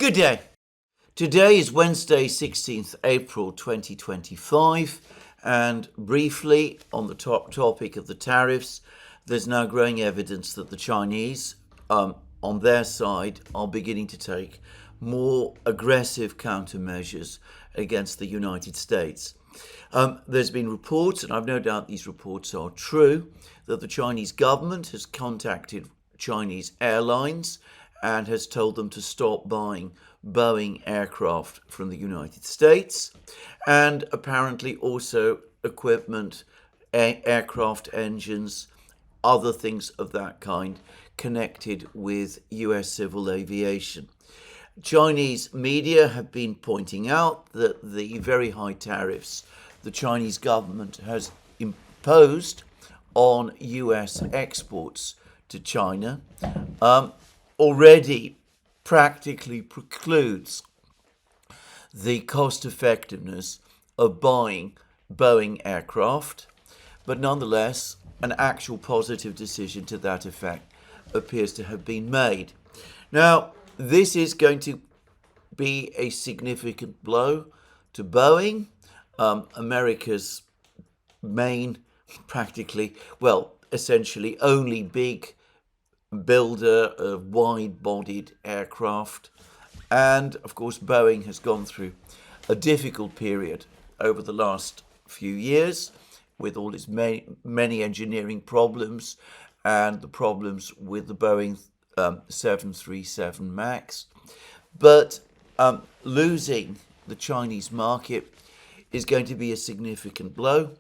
Good day. Today is Wednesday, 16th April 2025, and briefly on the top topic of the tariffs, there's now growing evidence that the Chinese, on their side, are beginning to take more aggressive countermeasures against the United States. There's been reports, and I've no doubt these reports are true, that the Chinese government has contacted Chinese airlines and has told them to stop buying Boeing aircraft from the United States, and apparently also equipment, aircraft engines, other things of that kind connected with US civil aviation. Chinese media have been pointing out that the very high tariffs the Chinese government has imposed on US exports to China already practically precludes the cost effectiveness of buying Boeing aircraft, but nonetheless an actual positive decision to that effect appears to have been made. Now, this is going to be a significant blow to Boeing, America's main, essentially only big builder of wide-bodied aircraft. And, of course, Boeing has gone through a difficult period over the last few years with all its many engineering problems and the problems with the Boeing 737 MAX. But losing the Chinese market is going to be a significant blow,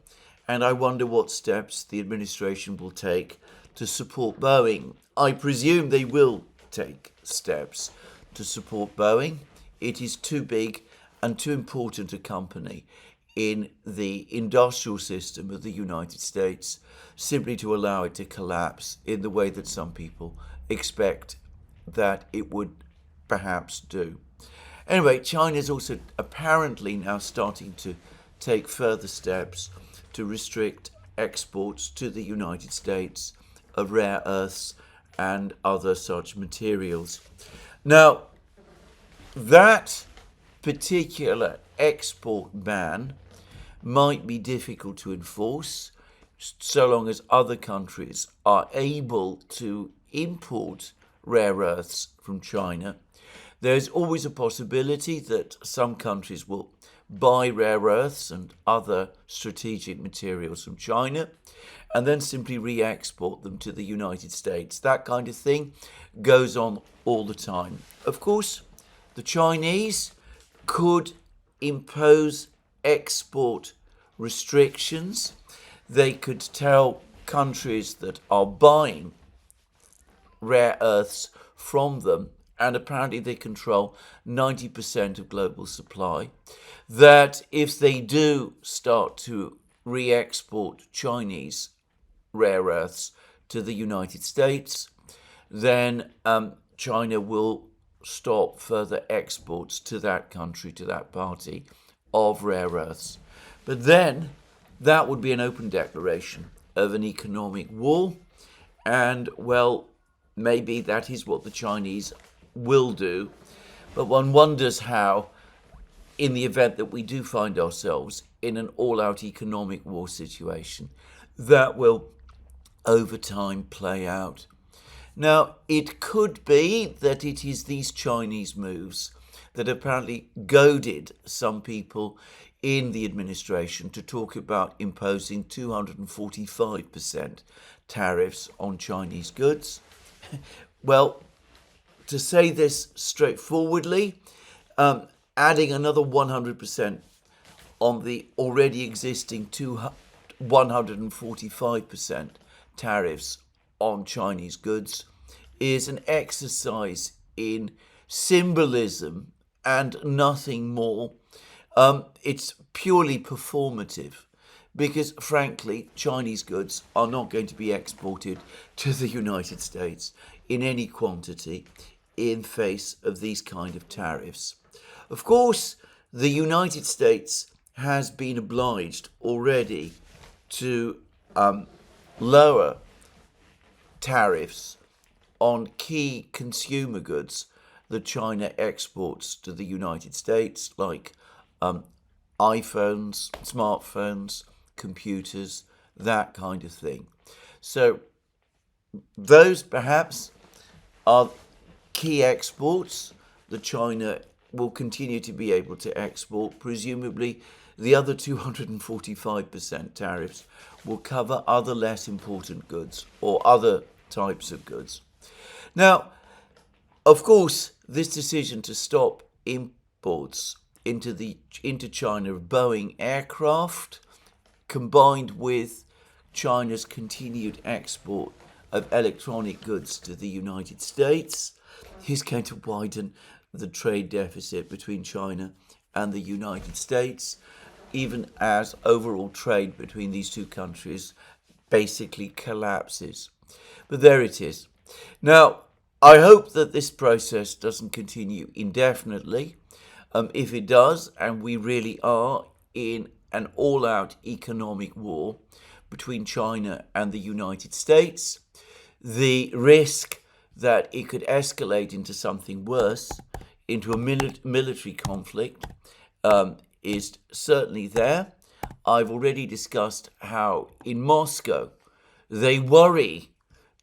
and I wonder what steps the administration will take to support Boeing. I presume they will take steps to support Boeing. It is too big and too important a company in the industrial system of the United States simply to allow it to collapse in the way that some people expect that it would perhaps do. Anyway, China is also apparently now starting to take further steps to restrict exports to the United States of rare earths and other such materials. Now, that particular export ban might be difficult to enforce so long as other countries are able to import rare earths from China. There's always a possibility that some countries will buy rare earths and other strategic materials from China and then simply re-export them to the United States. That kind of thing goes on all the time. Of course, the Chinese could impose export restrictions. They could tell countries that are buying rare earths from them, and apparently they control 90% of global supply, that if they do start to re-export Chinese rare earths to the United States, then China will stop further exports to that country, to that party, of rare earths. But then that would be an open declaration of an economic war, and, well, maybe that is what the Chinese will do. But one wonders how, in the event that we do find ourselves in an all-out economic war situation, that will over time play out. Now, it could be that it is these Chinese moves that apparently goaded some people in the administration to talk about imposing 245% tariffs on Chinese goods. Well, to say this straightforwardly, adding another 100% on the already existing 145% tariffs on Chinese goods is an exercise in symbolism and nothing more. It's purely performative because, frankly, Chinese goods are not going to be exported to the United States in any quantity in face of these kind of tariffs. Of course, the United States has been obliged already to lower tariffs on key consumer goods that China exports to the United States, like iPhones, smartphones, computers, that kind of thing. So those perhaps are key exports that China will continue to be able to export. Presumably, the other 245% tariffs will cover other less important goods or other types of goods. Now, of course, this decision to stop imports into China of Boeing aircraft, combined with China's continued export of electronic goods to the United States, is going to widen the trade deficit between China and the United States, even as overall trade between these two countries basically collapses. But there it is. Now, I hope that this process doesn't continue indefinitely. If it does, and we really are in an all-out economic war between China and the United States, the risk that it could escalate into something worse, into a military conflict, is certainly there. I've already discussed how in Moscow they worry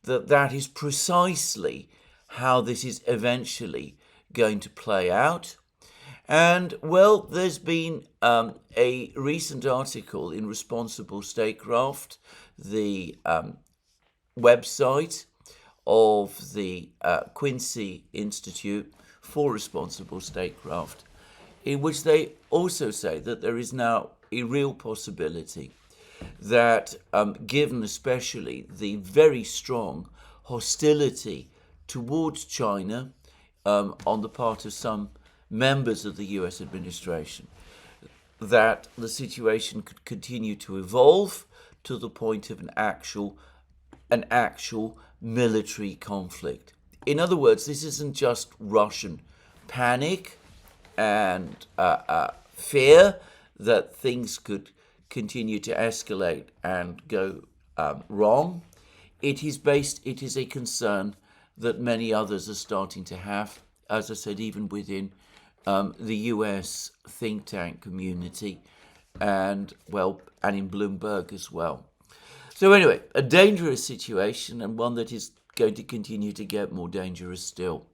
that that is precisely how this is eventually going to play out. And, well, there's been a recent article in Responsible Statecraft, the website of the Quincy Institute for Responsible Statecraft, in which they also say that there is now a real possibility that, given especially the very strong hostility towards China on the part of some members of the US administration, that the situation could continue to evolve to the point of an actual military conflict. In other words, this isn't just Russian panic and fear that things could continue to escalate and go wrong. It is a concern that many others are starting to have, as I said, even within the US think tank community and in Bloomberg as well. So anyway, a dangerous situation, and one that is going to continue to get more dangerous still.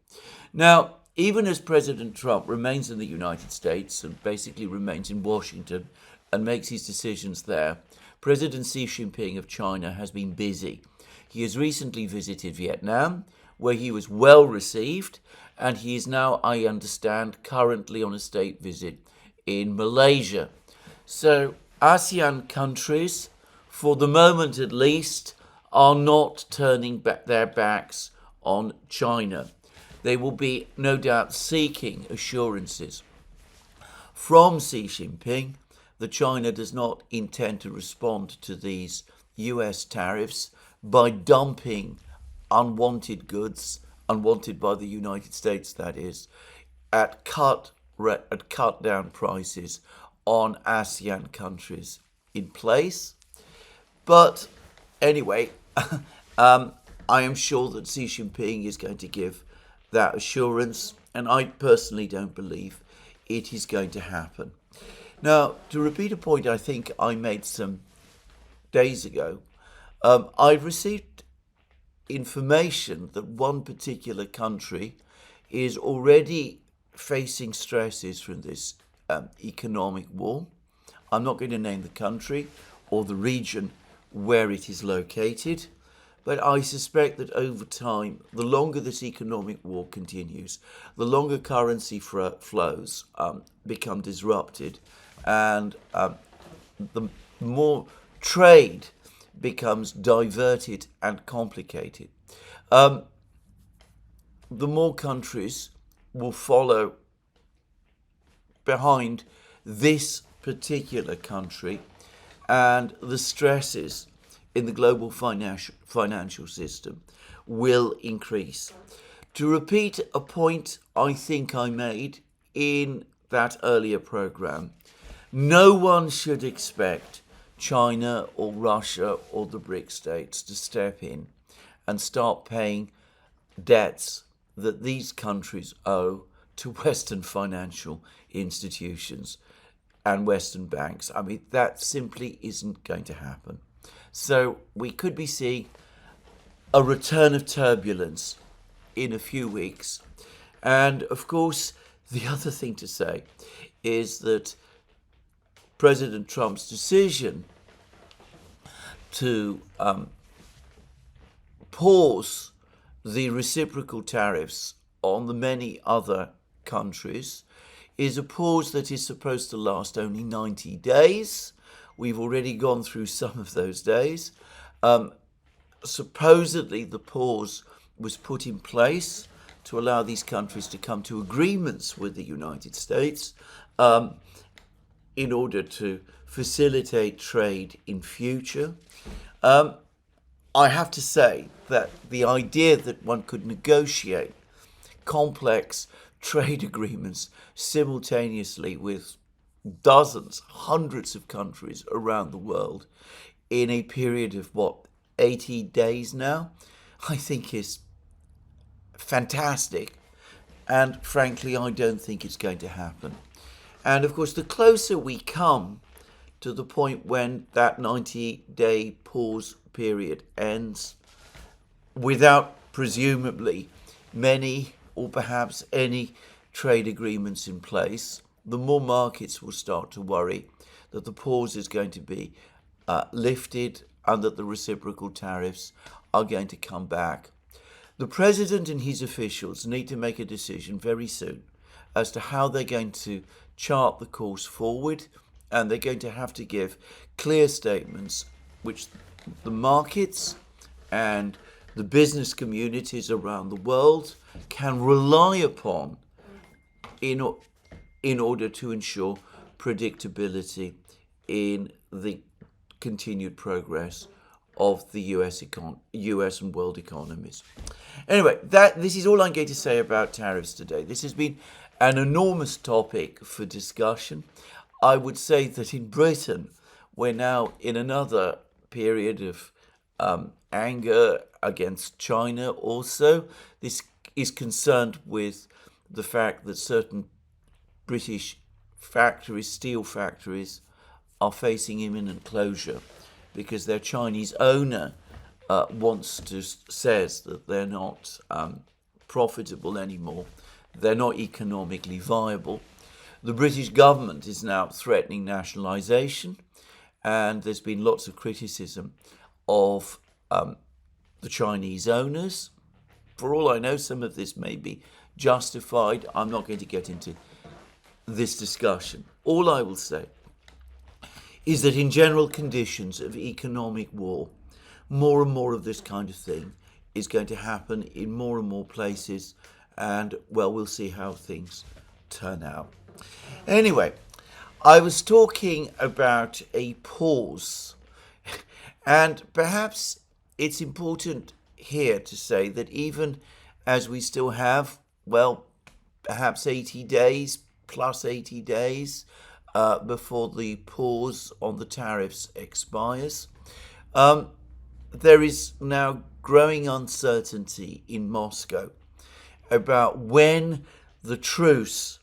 Now, even as President Trump remains in the United States and basically remains in Washington and makes his decisions there, President Xi Jinping of China has been busy. He has recently visited Vietnam, where he was well received, and he is now, I understand, currently on a state visit in Malaysia. So ASEAN countries, for the moment at least, are not turning their backs on China. They will be, no doubt, seeking assurances from Xi Jinping that China does not intend to respond to these US tariffs by dumping unwanted goods, unwanted by the United States, that is, at cut down prices on ASEAN countries in place. But anyway, I am sure that Xi Jinping is going to give that assurance, and I personally don't believe it is going to happen. Now, to repeat a point I think I made some days ago, I've received information that one particular country is already facing stresses from this economic war. I'm not going to name the country or the region where it is located, but I suspect that over time, the longer this economic war continues, the longer currency flows become disrupted, and the more trade becomes diverted and complicated. The more countries will follow behind this particular country, and the stresses in the global financial system will increase. To repeat a point I think I made in that earlier program, no one should expect China or Russia or the BRIC states to step in and start paying debts that these countries owe to Western financial institutions and Western banks. I mean, that simply isn't going to happen. So we could be seeing a return of turbulence in a few weeks. And of course, the other thing to say is that President Trump's decision to pause the reciprocal tariffs on the many other countries is a pause that is supposed to last only 90 days. We've already gone through some of those days. Supposedly, the pause was put in place to allow these countries to come to agreements with the United States in order to facilitate trade in future. I have to say that the idea that one could negotiate complex trade agreements simultaneously with dozens, hundreds of countries around the world in a period of 80 days now, I think is fantastic. And frankly, I don't think it's going to happen. And of course, the closer we come to the point when that 90-day pause period ends, without presumably many or perhaps any trade agreements in place, the more markets will start to worry that the pause is going to be lifted and that the reciprocal tariffs are going to come back. The president and his officials need to make a decision very soon as to how they're going to chart the course forward, and they're going to have to give clear statements which the markets and the business communities around the world can rely upon in order to ensure predictability in the continued progress of the US and world economies. Anyway, this is all I'm going to say about tariffs today. This has been an enormous topic for discussion. I would say that in Britain, we're now in another period of anger against China also. This is concerned with the fact that certain British factories, steel factories, are facing imminent closure because their Chinese owner says that they're not profitable anymore. They're not economically viable. The British government is now threatening nationalisation, and there's been lots of criticism of the Chinese owners. For all I know, some of this may be justified. I'm not going to get into this discussion. All I will say is that in general conditions of economic war, more and more of this kind of thing is going to happen in more and more places, and, well, we'll see how things turn out. Anyway, I was talking about a pause, and perhaps it's important here to say that even as we still have, well, perhaps 80 days, plus 80 days, before the pause on the tariffs expires, there is now growing uncertainty in Moscow about when the truce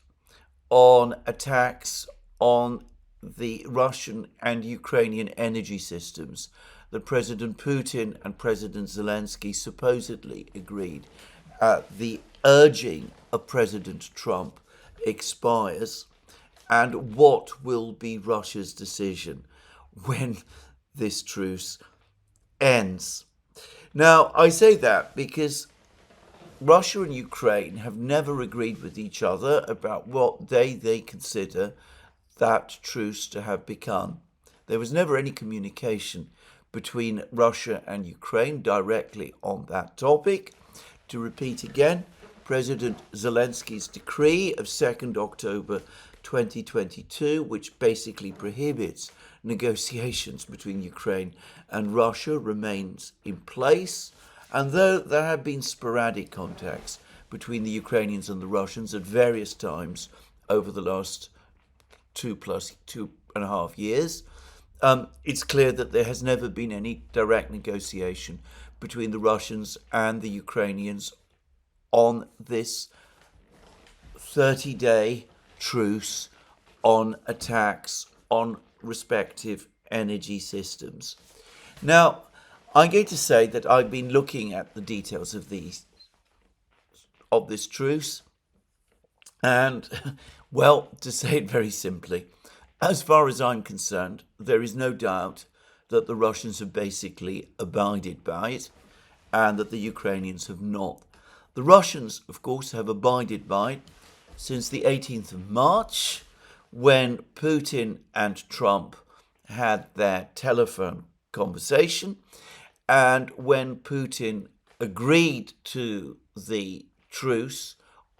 on attacks on the Russian and Ukrainian energy systems that President Putin and President Zelensky supposedly agreed at the urging of President Trump expires, and what will be Russia's decision when this truce ends. Now, I say that because Russia and Ukraine have never agreed with each other about what they consider that truce to have become. There was never any communication between Russia and Ukraine directly on that topic. To repeat again, President Zelensky's decree of 2nd October 2022, which basically prohibits negotiations between Ukraine and Russia, remains in place. And though there have been sporadic contacts between the Ukrainians and the Russians at various times over the last 2.5 years, it's clear that there has never been any direct negotiation between the Russians and the Ukrainians on this 30-day truce on attacks on respective energy systems. Now, I'm going to say that I've been looking at the details of this truce, and, well, to say it very simply, as far as I'm concerned, there is no doubt that the Russians have basically abided by it and that the Ukrainians have not. The Russians, of course, have abided by it since the 18th of March, when Putin and Trump had their telephone conversation, and when Putin agreed to the truce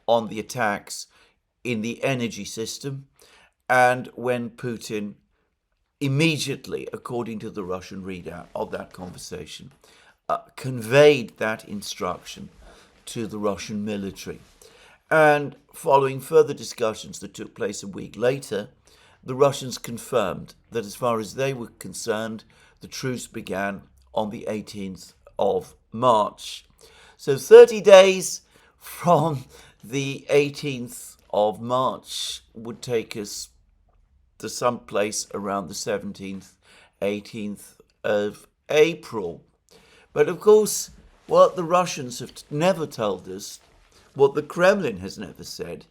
on the attacks in the energy system, and when Putin immediately, according to the Russian readout of that conversation, conveyed that instruction to the Russian military. And following further discussions that took place a week later, the Russians confirmed that as far as they were concerned, the truce began on the 18th of March. So 30 days from the 18th of March would take us to some place around the 17th, 18th of April. But of course, what the Russians have never told us, what the Kremlin has never said,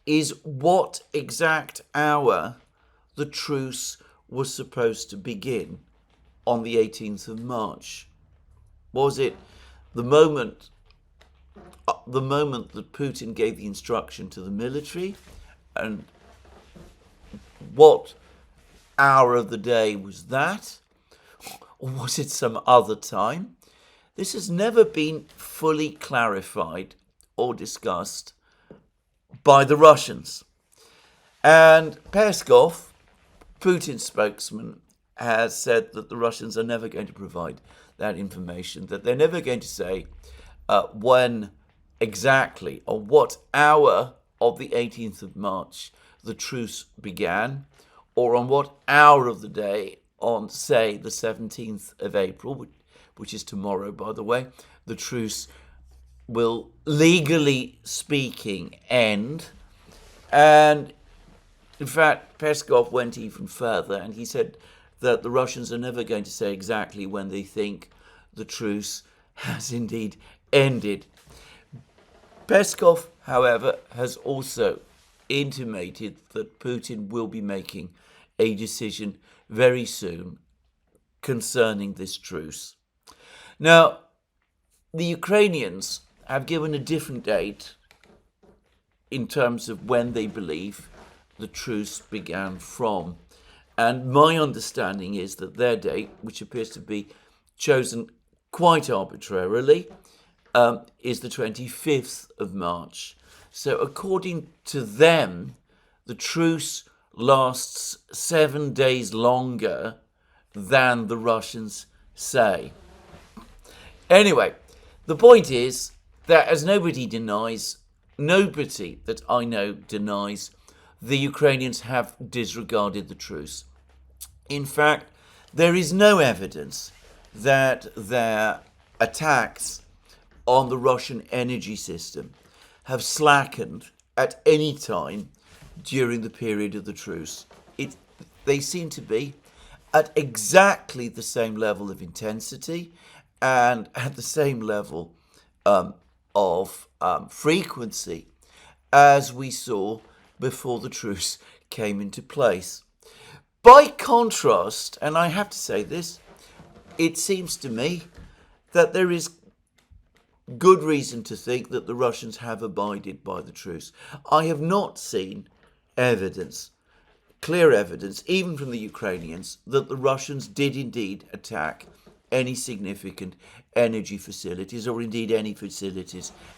is what exact hour the truce was supposed to begin on the 18th of March. Was it the moment that Putin gave the instruction to the military? And what hour of the day was that? Or was it some other time? This has never been fully clarified or discussed by the Russians. And Peskov, Putin's spokesman, has said that the Russians are never going to provide that information, that they're never going to say when exactly or what hour of the 18th of March the truce began, or on what hour of the day on, say, the 17th of April, which is tomorrow, by the way, the truce will, legally speaking, end. And in fact, Peskov went even further, and he said that the Russians are never going to say exactly when they think the truce has indeed ended. Peskov, however, has also intimated that Putin will be making a decision very soon concerning this truce. Now, the Ukrainians have given a different date in terms of when they believe the truce began from. And my understanding is that their date, which appears to be chosen quite arbitrarily, is the 25th of March. So according to them, the truce lasts 7 days longer than the Russians say. Anyway, the point is that, as nobody that I know denies, the Ukrainians have disregarded the truce. In fact, there is no evidence that their attacks on the Russian energy system have slackened at any time during the period of the truce. They seem to be at exactly the same level of intensity and at the same level of frequency as we saw before the truce came into place. By contrast, and I have to say this, it seems to me that there is good reason to think that the Russians have abided by the truce. I have not seen evidence, clear evidence, even from the Ukrainians, that the Russians did indeed attack any significant energy facilities, or indeed any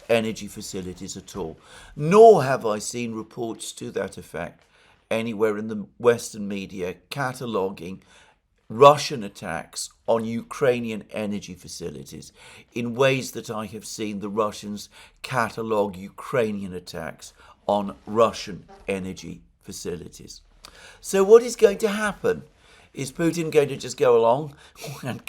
energy facilities at all. Nor have I seen reports to that effect anywhere in the Western media cataloguing Russian attacks on Ukrainian energy facilities in ways that I have seen the Russians catalogue Ukrainian attacks on Russian energy facilities. So what is going to happen? Is Putin going to just go along and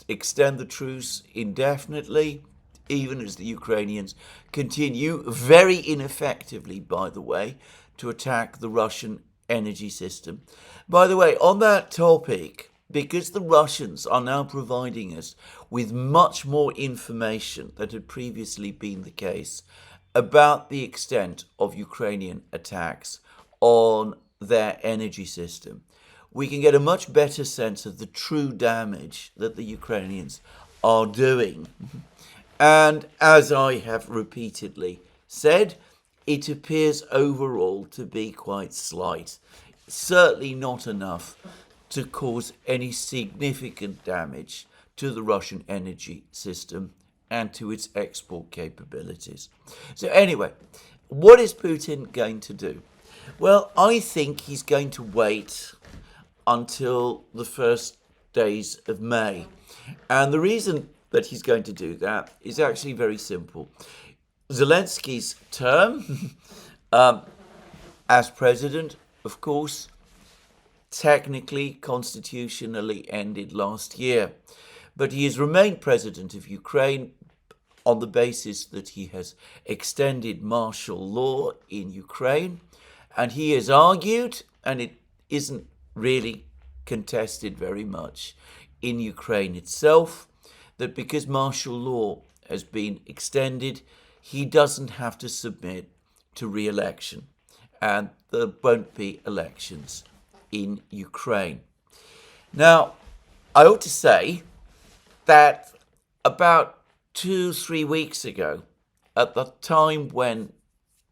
extend the truce indefinitely? even as the Ukrainians continue, very ineffectively, by the way, to attack the Russian energy system. By the way, on that topic, because the Russians are now providing us with much more information than had previously been the case about the extent of Ukrainian attacks on their energy system, we can get a much better sense of the true damage that the Ukrainians are doing. And as I have repeatedly said, it appears overall to be quite slight. Certainly not enough to cause any significant damage to the Russian energy system and to its export capabilities. So anyway, what is Putin going to do? Well, I think he's going to wait until the first days of May. And the reason that he's going to do that is actually very simple. Zelensky's term as president, of course, technically, constitutionally ended last year. But he has remained president of Ukraine on the basis that he has extended martial law in Ukraine. And he has argued, and it isn't really contested very much in Ukraine itself, that because martial law has been extended, he doesn't have to submit to re-election, and there won't be elections in Ukraine. Now, I ought to say that about 2-3 weeks ago, at the time when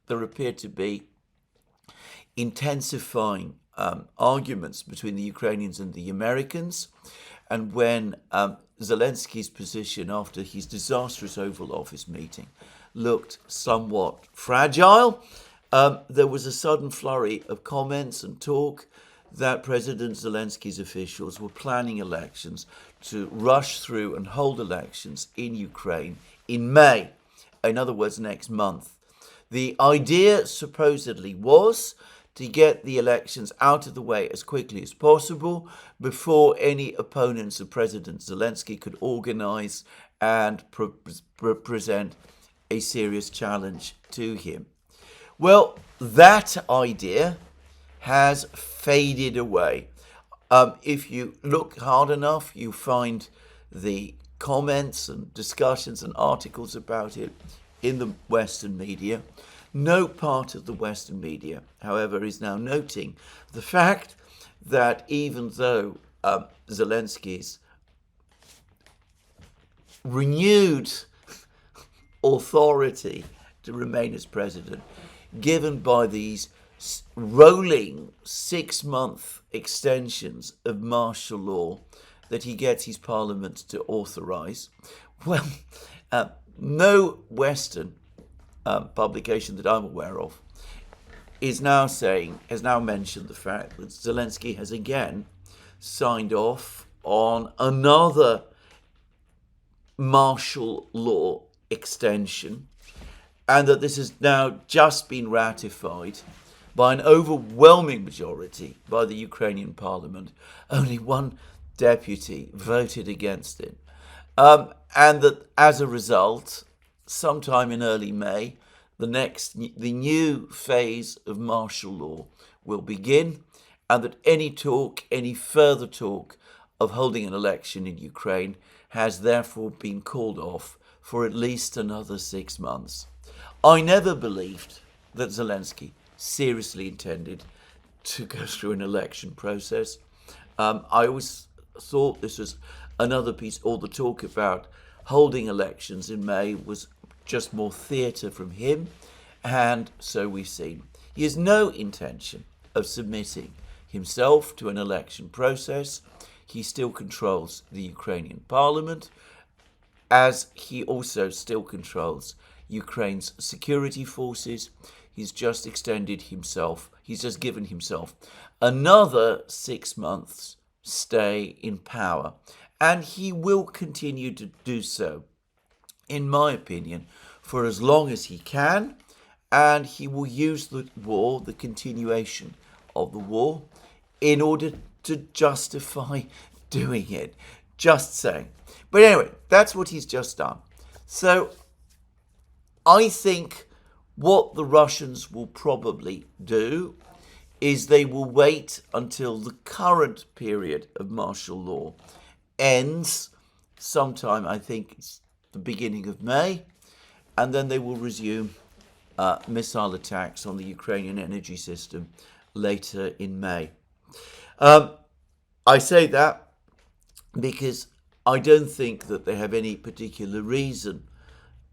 there appeared to be intensifying arguments between the Ukrainians and the Americans, and when Zelensky's position after his disastrous Oval Office meeting looked somewhat fragile, there was a sudden flurry of comments and talk that President Zelensky's officials were planning elections to rush through and hold elections in Ukraine in May, in other words, next month. The idea supposedly was to get the elections out of the way as quickly as possible before any opponents of President Zelensky could organize and present a serious challenge to him. Well, that idea has faded away. If you look hard enough, you find the comments and discussions and articles about it in the Western media. No part of the Western media, however, is now noting the fact that even though Zelensky's renewed authority to remain as president, given by these rolling 6-month extensions of martial law that he gets his parliament to authorize, well, no Western publication that I'm aware of has now mentioned the fact that Zelensky has again signed off on another martial law extension, and that this has now just been ratified by an overwhelming majority by the Ukrainian parliament. Only one deputy voted against it. And that as a result, sometime in early May, the new phase of martial law will begin, and that any further talk of holding an election in Ukraine has therefore been called off for at least another 6 months. I never believed that Zelensky seriously intended to go through an election process. I always thought this was another piece, all the talk about holding elections in May was just more theatre from him, and so we've seen. He has no intention of submitting himself to an election process. He still controls the Ukrainian parliament, as he also still controls Ukraine's security forces. He's just given himself another 6 months stay in power, and he will continue to do so, in my opinion, for as long as he can, and he will use the continuation of the war, in order to justify doing it. Just saying. But anyway, that's what he's just done. So I think what the Russians will probably do is they will wait until the current period of martial law ends sometime, I think it's the beginning of May, and then they will resume missile attacks on the Ukrainian energy system later in May. I say that because I don't think that they have any particular reason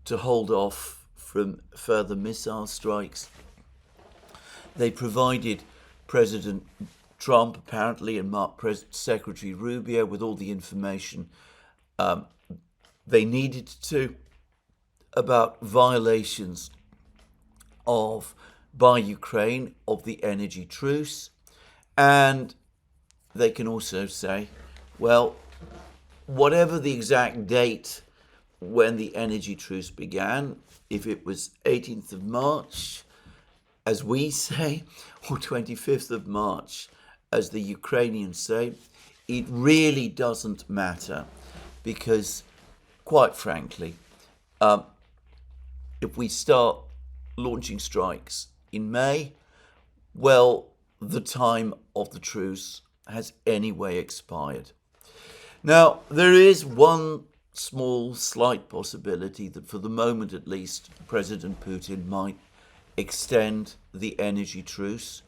to hold off from further missile strikes. They provided President Trump, apparently, and Secretary Rubio with all the information they needed to about violations by Ukraine of the energy truce. And they can also say, well, whatever the exact date when the energy truce began, if it was 18th of March, as we say, or 25th of March, as the Ukrainians say, it really doesn't matter, because, quite frankly, if we start launching strikes in May, well, the time of the truce has anyway expired. Now, there is one small, slight possibility that, for the moment at least, President Putin might extend the energy truce.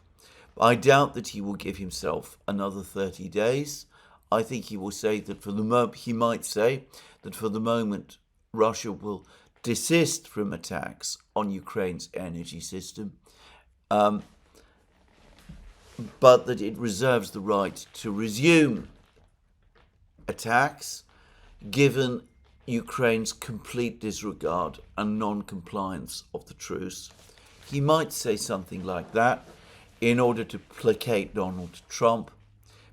I doubt that he will give himself another 30 days. I think he will say that he might say that for the moment Russia will desist from attacks on Ukraine's energy system, but that it reserves the right to resume attacks given Ukraine's complete disregard and non-compliance of the truce. He might say something like that in order to placate Donald Trump,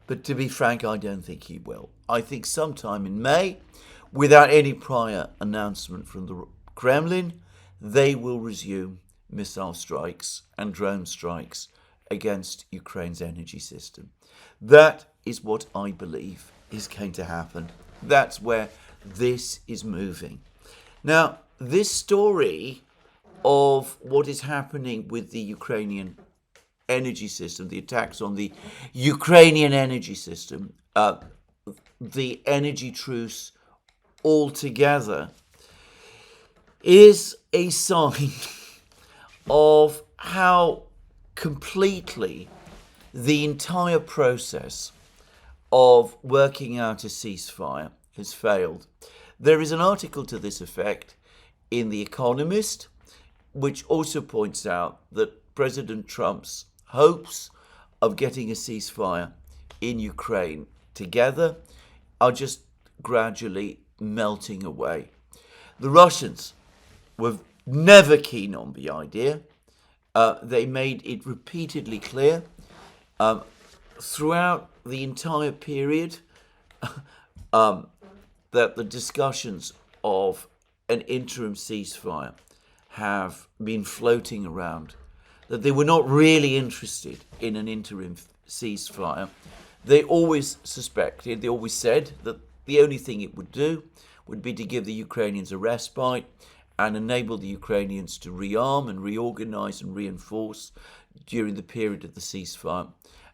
but to be frank, I don't think he will. I think sometime in May, without any prior announcement from the Kremlin, they will resume missile strikes and drone strikes against Ukraine's energy system. That is what I believe is going to happen. That's where this is moving. Now, this story of what is happening with the Ukrainian energy system, the attacks on the Ukrainian energy system, the energy truce altogether, is a sign of how completely the entire process of working out a ceasefire has failed. There is an article to this effect in The Economist, which also points out that President Trump's hopes of getting a ceasefire in Ukraine together are just gradually melting away. The Russians were never keen on the idea. They made it repeatedly clear throughout the entire period that the discussions of an interim ceasefire have been floating around, that they were not really interested in an interim ceasefire. They always suspected, they always said that the only thing it would do would be to give the Ukrainians a respite and enable the Ukrainians to rearm and reorganize and reinforce during the period of the ceasefire.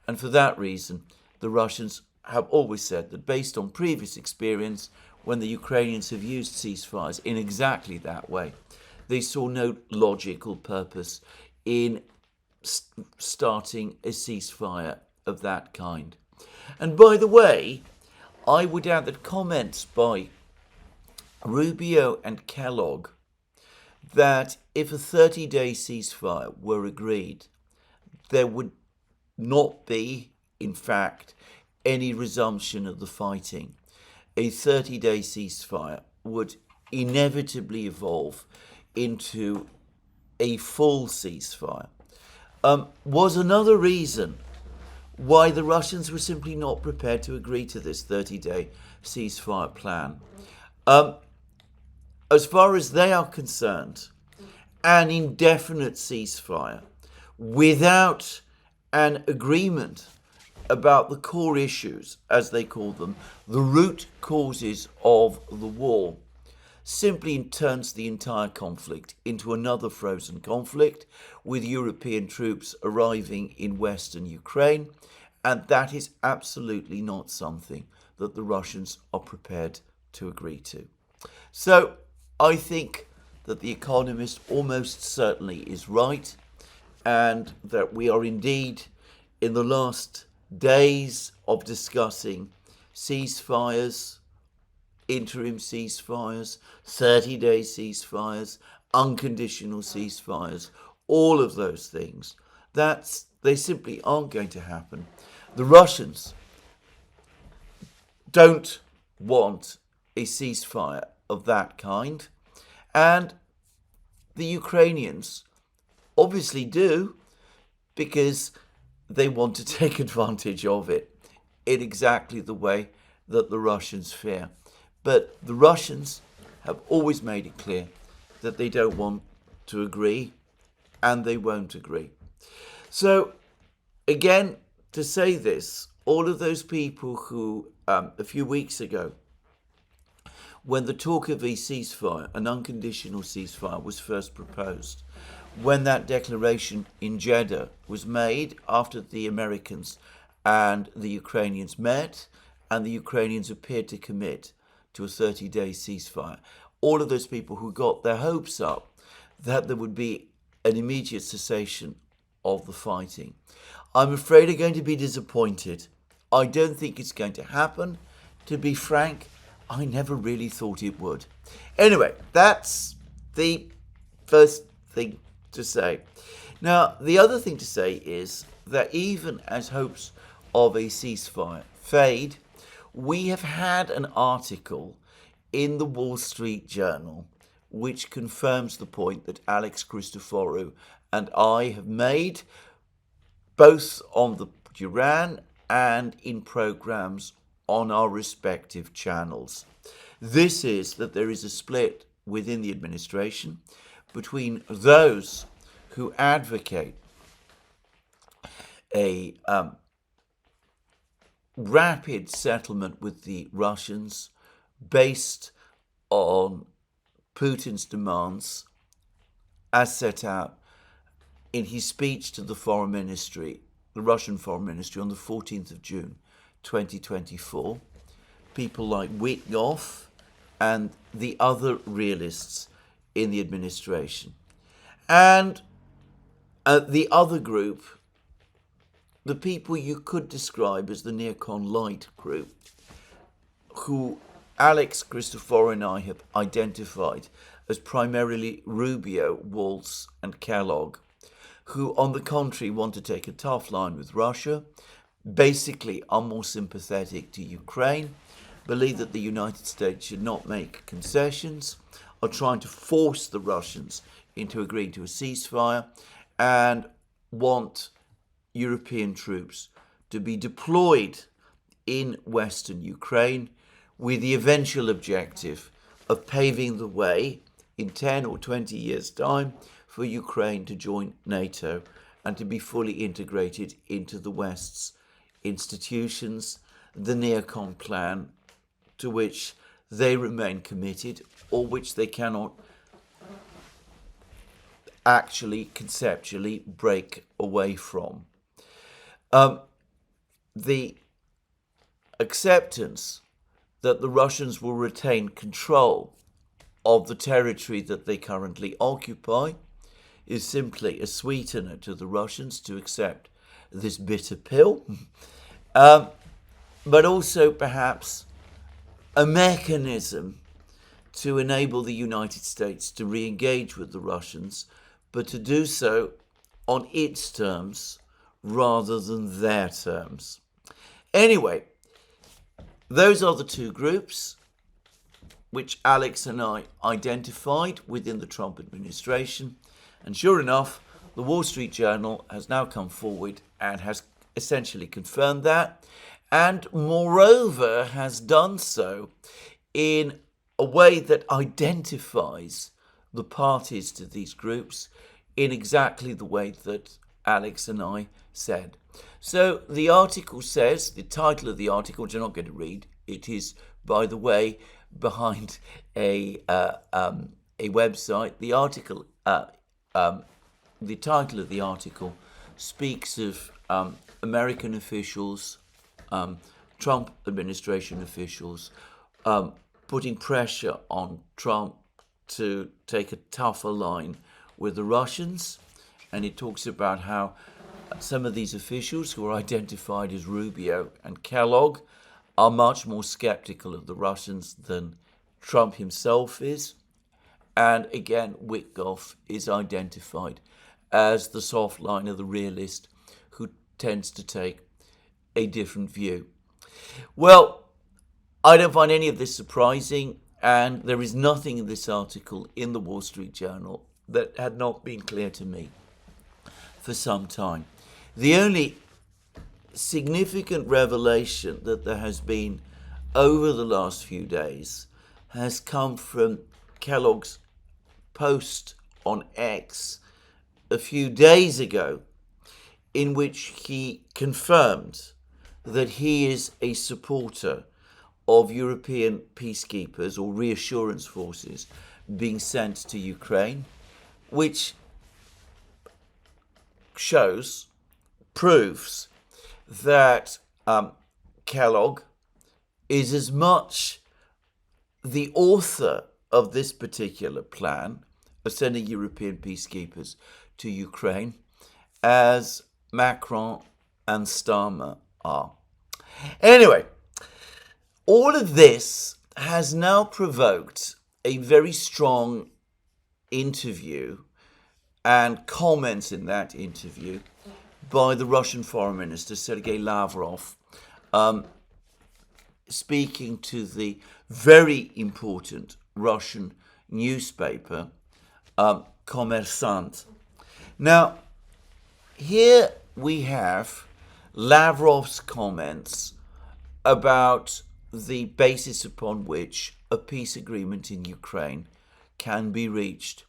And for that reason, the Russians have always said that, based on previous experience, when the Ukrainians have used ceasefires in exactly that way, they saw no logical purpose in starting a ceasefire of that kind. And by the way, I would add that comments by Rubio and Kellogg that if a 30-day ceasefire were agreed, there would not be, in fact, any resumption of the fighting. A 30-day ceasefire would inevitably evolve into a full ceasefire, was another reason why the Russians were simply not prepared to agree to this 30-day ceasefire plan. As far as they are concerned, an indefinite ceasefire without an agreement about the core issues, as they call them, the root causes of the war, simply turns the entire conflict into another frozen conflict with European troops arriving in western Ukraine, and that is absolutely not something that the Russians are prepared to agree to. So I think that The Economist almost certainly is right, and that we are indeed in the last days of discussing ceasefires, interim ceasefires, 30-day ceasefires, unconditional ceasefires, all of those things. They simply aren't going to happen. The Russians don't want a ceasefire of that kind, and the Ukrainians obviously do, because they want to take advantage of it in exactly the way that the Russians fear. But the Russians have always made it clear that they don't want to agree, and they won't agree. So, again, to say this, all of those people who, a few weeks ago, when the talk of a ceasefire, an unconditional ceasefire, was first proposed, when that declaration in Jeddah was made after the Americans and the Ukrainians met, and the Ukrainians appeared to commit to a 30-day ceasefire, all of those people who got their hopes up that there would be an immediate cessation of the fighting, I'm afraid are going to be disappointed. I don't think it's going to happen. To be frank, I never really thought it would. Anyway, that's the first thing to say. Now, the other thing to say is that even as hopes of a ceasefire fade, we have had an article in the Wall Street Journal which confirms the point that Alex Christoforou and I have made, both on the Duran and in programs on our respective channels. This is that there is a split within the administration between those who advocate a rapid settlement with the Russians based on Putin's demands as set out in his speech to the Foreign Ministry, the Russian Foreign Ministry, on the 14th of June 2024. People like Witkoff and the other realists in the administration. And the other group, the people you could describe as the neocon light group, who Alex Christoforou and I have identified as primarily Rubio, Waltz and Kellogg, who on the contrary want to take a tough line with Russia, basically are more sympathetic to Ukraine, believe that the United States should not make concessions, are trying to force the Russians into agreeing to a ceasefire, and want European troops to be deployed in Western Ukraine with the eventual objective of paving the way in 10 or 20 years' time for Ukraine to join NATO and to be fully integrated into the West's institutions, the neocon plan to which they remain committed, or which they cannot actually conceptually break away from. The acceptance that the Russians will retain control of the territory that they currently occupy is simply a sweetener to the Russians to accept this bitter pill, but also perhaps a mechanism to enable the United States to re-engage with the Russians, but to do so on its terms rather than their terms. Anyway, those are the two groups which Alex and I identified within the Trump administration. And sure enough, the Wall Street Journal has now come forward and has essentially confirmed that, and moreover has done so in a way that identifies the parties to these groups in exactly the way that Alex and I said. So the article says, the title of the article, which I'm not going to read, it is, by the way, behind a website. The article, the title of the article speaks of American officials, Trump administration officials, putting pressure on Trump to take a tougher line with the Russians. And it talks about how some of these officials, who are identified as Rubio and Kellogg, are much more skeptical of the Russians than Trump himself is. And again, Witkoff is identified as the soft liner, the realist, who tends to take a different view. Well, I don't find any of this surprising, and there is nothing in this article in the Wall Street Journal that had not been clear to me for some time. The only significant revelation that there has been over the last few days has come from Kellogg's post on X a few days ago, in which he confirmed that he is a supporter of European peacekeepers or reassurance forces being sent to Ukraine, which proves that Kellogg is as much the author of this particular plan of sending European peacekeepers to Ukraine as Macron and Starmer are. Anyway, all of this has now provoked a very strong interview and comments in that interview by the Russian Foreign Minister, Sergei Lavrov, speaking to the very important Russian newspaper, Kommersant. Now, here we have Lavrov's comments about the basis upon which a peace agreement in Ukraine can be reached.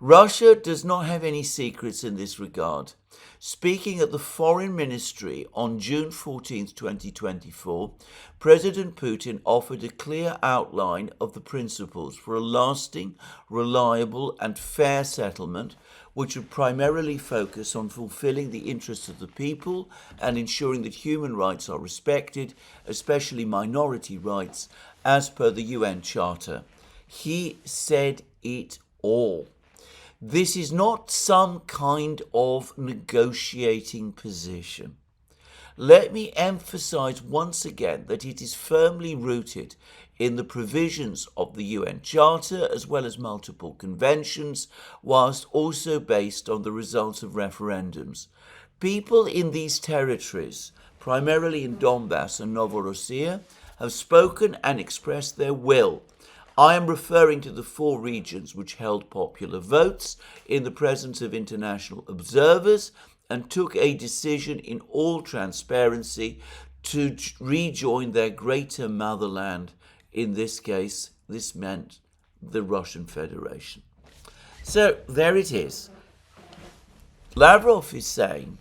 Russia does not have any secrets in this regard. Speaking at the Foreign Ministry on June 14, 2024, President Putin offered a clear outline of the principles for a lasting, reliable and fair settlement, which would primarily focus on fulfilling the interests of the people and ensuring that human rights are respected, especially minority rights, as per the UN Charter. He said it all. This is not some kind of negotiating position. Let me emphasize once again that it is firmly rooted in the provisions of the UN Charter as well as multiple conventions, whilst also based on the results of referendums. People in these territories, primarily in Donbass and Novorossiya, have spoken and expressed their will. I am referring to the 4 regions which held popular votes in the presence of international observers and took a decision in all transparency to rejoin their greater motherland. In this case, this meant the Russian Federation. So there it is. Lavrov is saying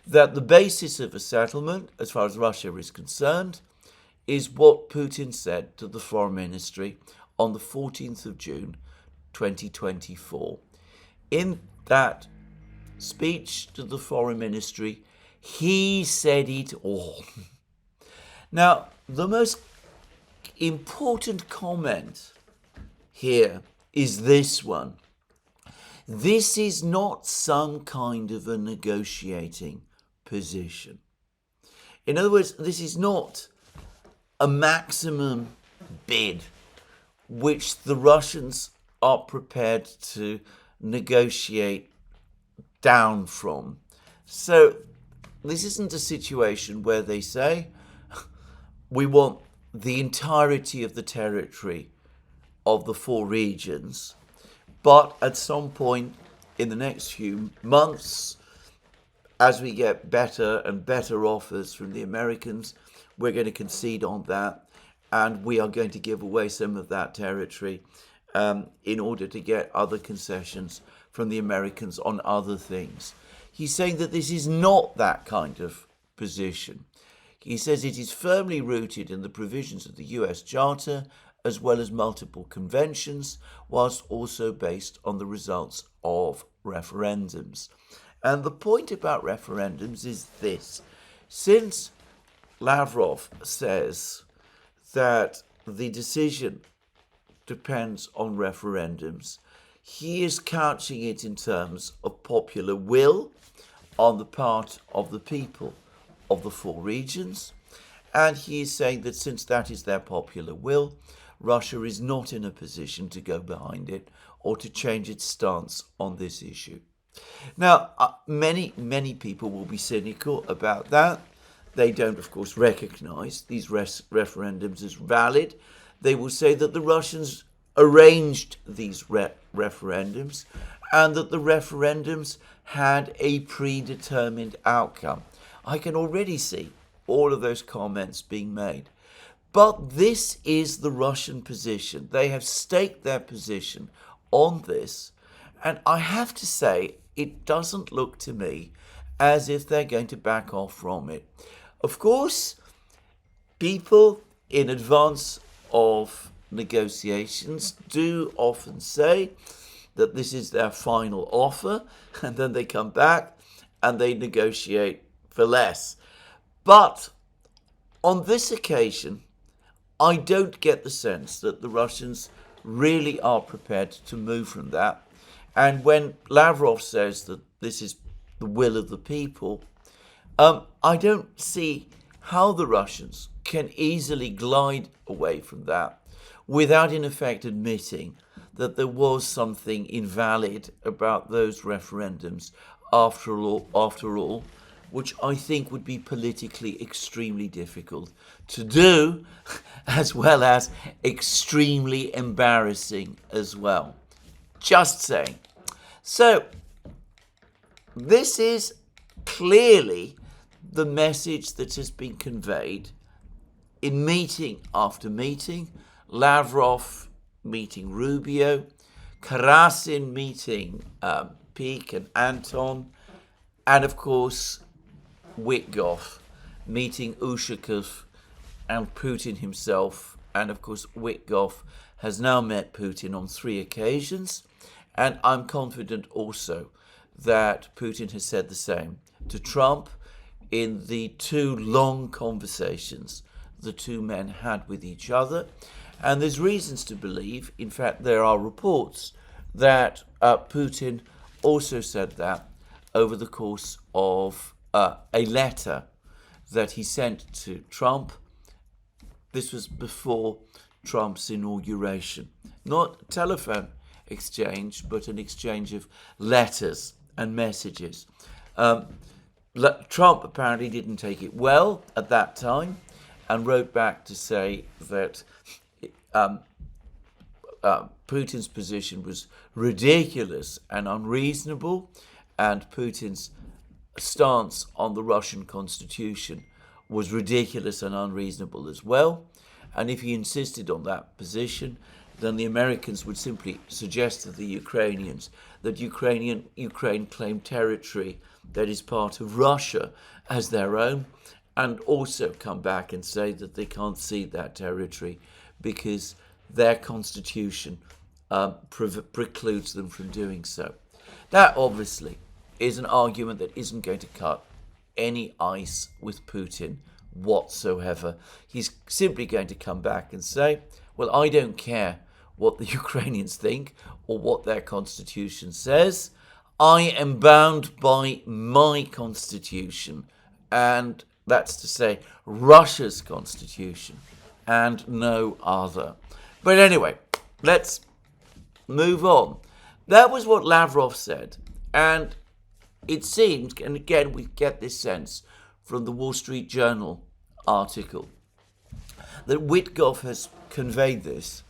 that the basis of a settlement, as far as Russia is concerned, is what Putin said to the Foreign Ministry on the 14th of June 2024. In that speech to the Foreign Ministry, he said it all. Now, the most important comment here is this one. This is not some kind of a negotiating position. In other words, this is not a maximum bid which the Russians are prepared to negotiate down from. So this isn't a situation where they say, we want the entirety of the territory of the 4 regions, but at some point in the next few months, as we get better and better offers from the Americans, we're going to concede on that, and we are going to give away some of that territory in order to get other concessions from the Americans on other things. He's saying that this is not that kind of position. He says it is firmly rooted in the provisions of the US Charter as well as multiple conventions, whilst also based on the results of referendums. And the point about referendums is this. Since Lavrov says that the decision depends on referendums, he is couching it in terms of popular will on the part of the people of the four regions. And he is saying that since that is their popular will, Russia is not in a position to go behind it or to change its stance on this issue. Now, many people will be cynical about that. They don't, of course, recognize these referendums as valid. They will say that the Russians arranged these referendums and that the referendums had a predetermined outcome. I can already see all of those comments being made. But this is the Russian position. They have staked their position on this. And I have to say, it doesn't look to me as if they're going to back off from it. Of course, people in advance of negotiations do often say that this is their final offer, and then they come back and they negotiate for less. But on this occasion, I don't get the sense that the Russians really are prepared to move from that. And when Lavrov says that this is the will of the people, I don't see how the Russians can easily glide away from that without in effect admitting that there was something invalid about those referendums after all, which I think would be politically extremely difficult to do, as well as extremely embarrassing as well. Just saying. So, this is clearly the message that has been conveyed in meeting after meeting. Lavrov meeting Rubio, Karasin meeting Peek and Anton, and of course Witkoff meeting Ushakov and Putin himself. And of course Witkoff has now met Putin on 3 occasions, and I'm confident also that Putin has said the same to Trump in the 2 long conversations the 2 men had with each other. And there's reasons to believe, in fact there are reports, that Putin also said that over the course of a letter that he sent to Trump. This was before Trump's inauguration. Not a telephone exchange, but an exchange of letters and messages. Trump apparently didn't take it well at that time and wrote back to say that Putin's position was ridiculous and unreasonable, and Putin's stance on the Russian constitution was ridiculous and unreasonable as well. And if he insisted on that position, then the Americans would simply suggest to the Ukrainians that Ukraine claimed territory that is part of Russia as their own, and also come back and say that they can't cede that territory because their constitution precludes them from doing so. That obviously is an argument that isn't going to cut any ice with Putin whatsoever. He's simply going to come back and say, well, I don't care what the Ukrainians think or what their constitution says. I am bound by my constitution, and that's to say Russia's constitution and no other. But anyway, let's move on. That was what Lavrov said, and it seems, and again we get this sense from the Wall Street Journal article, that Witkoff has conveyed this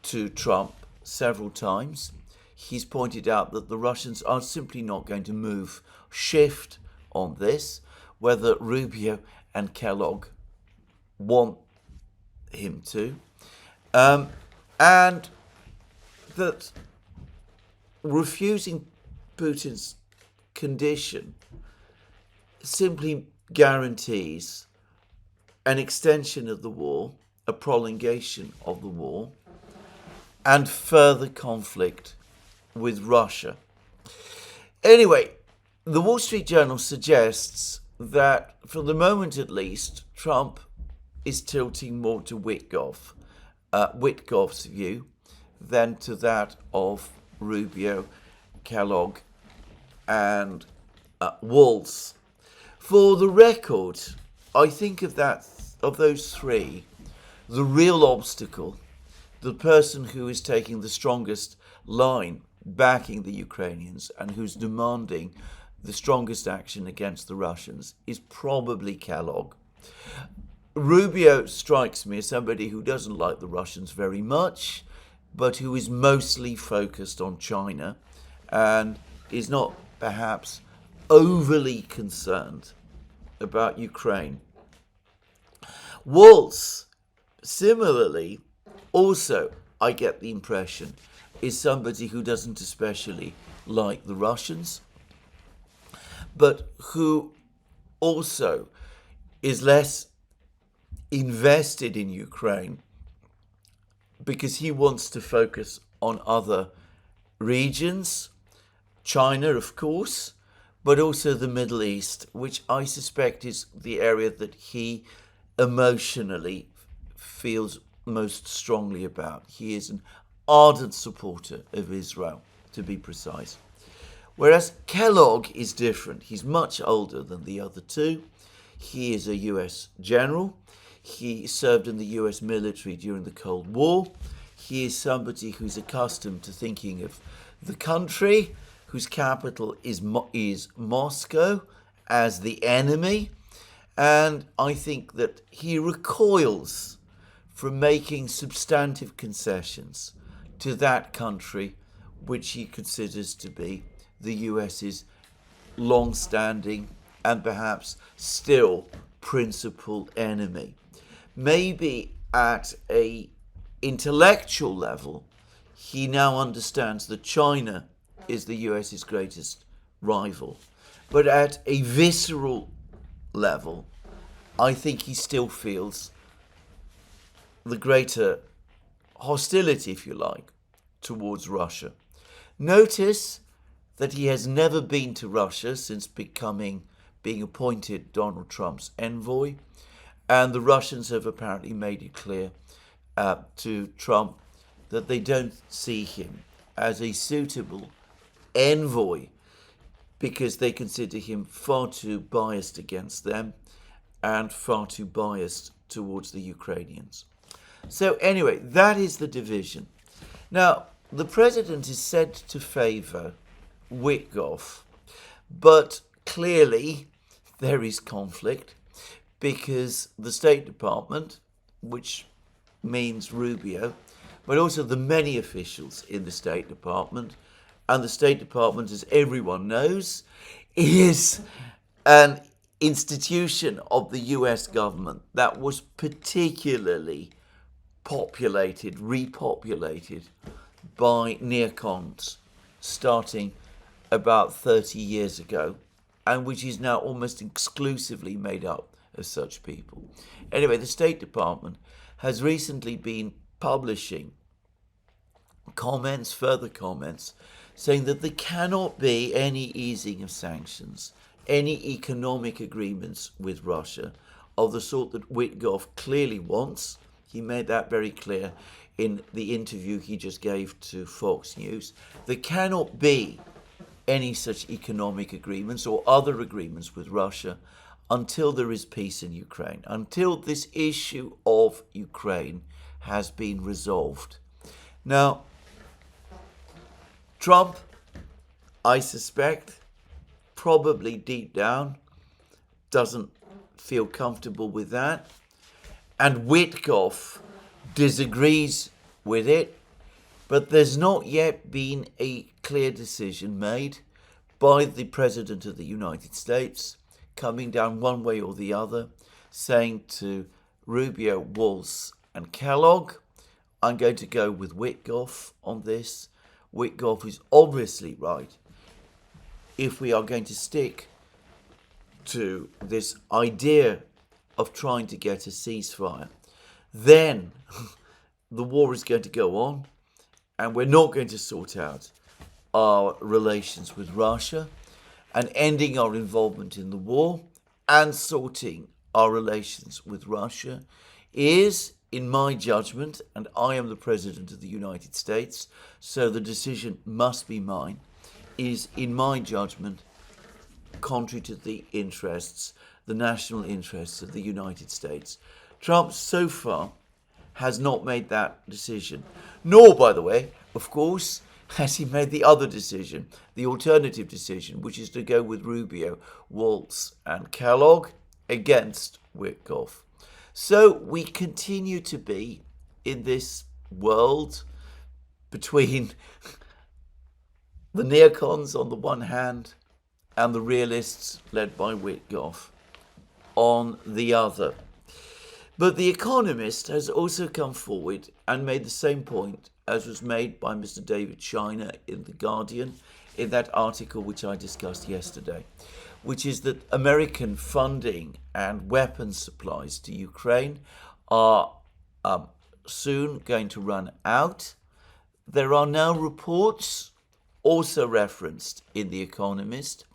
to Trump several times. He's pointed out that the Russians are simply not going to shift on this, whether Rubio and Kellogg want him to, and that refusing Putin's condition simply guarantees an extension of the war a prolongation of the war and further conflict with Russia. Anyway, the Wall Street Journal suggests that, for the moment at least, Trump is tilting more to Witkoff's view than to that of Rubio, Kellogg, and Walz. For the record, I think of those three, the real obstacle, the person who is taking the strongest line backing the Ukrainians and who's demanding the strongest action against the Russians, is probably Kellogg. Rubio strikes me as somebody who doesn't like the Russians very much, but who is mostly focused on China and is not perhaps overly concerned about Ukraine. Walz, similarly, also, I get the impression, is somebody who doesn't especially like the Russians, but who also is less invested in Ukraine because he wants to focus on other regions, China, of course, but also the Middle East, which I suspect is the area that he emotionally feels most strongly about. He is an ardent supporter of Israel, to be precise. Whereas Kellogg is different. He's much older than the other two. He is a US general. He served in the US military during the Cold War. He is somebody who's accustomed to thinking of the country whose capital is Moscow as the enemy. And I think that he recoils from making substantive concessions to that country which he considers to be the US's long-standing and perhaps still principal enemy. Maybe at an intellectual level, he now understands that China is the US's greatest rival. But at a visceral level, I think he still feels the greater hostility, if you like, towards Russia. Notice that he has never been to Russia since being appointed Donald Trump's envoy, and the Russians have apparently made it clear to Trump that they don't see him as a suitable envoy because they consider him far too biased against them and far too biased towards the Ukrainians. So anyway, that is the division. Now, the president is said to favour Witkoff, but clearly there is conflict because the State Department, which means Rubio, but also the many officials in the State Department, and the State Department, as everyone knows, is an institution of the US government that was particularly repopulated by neocons starting about 30 years ago, and which is now almost exclusively made up of such people. Anyway, the State Department has recently been publishing further comments, saying that there cannot be any easing of sanctions, any economic agreements with Russia of the sort that Witkoff clearly wants. He made that very clear in the interview he just gave to Fox News. There cannot be any such economic agreements or other agreements with Russia until there is peace in Ukraine, until this issue of Ukraine has been resolved. Now, Trump, I suspect, probably deep down, doesn't feel comfortable with that. And Witkoff disagrees with it, but there's not yet been a clear decision made by the President of the United States coming down one way or the other, saying to Rubio, Walz, and Kellogg, I'm going to go with Witkoff on this. Witkoff is obviously right. If we are going to stick to this idea of trying to get a ceasefire, then the war is going to go on, and we're not going to sort out our relations with Russia and ending our involvement in the war and sorting our relations with Russia is, in my judgment, and I am the President of the United States, so the decision must be mine, is, in my judgment, contrary to the interests, the national interests of the United States. Trump, so far, has not made that decision. Nor, by the way, of course, has he made the other decision, the alternative decision, which is to go with Rubio, Waltz, and Kellogg against Witkoff. So we continue to be in this world between the neocons on the one hand and the realists led by Witkoff on the other. But The Economist has also come forward and made the same point as was made by Mr. David Shiner in The Guardian in that article which I discussed yesterday, which is that American funding and weapons supplies to Ukraine are soon going to run out. There are now reports, also referenced in The Economist,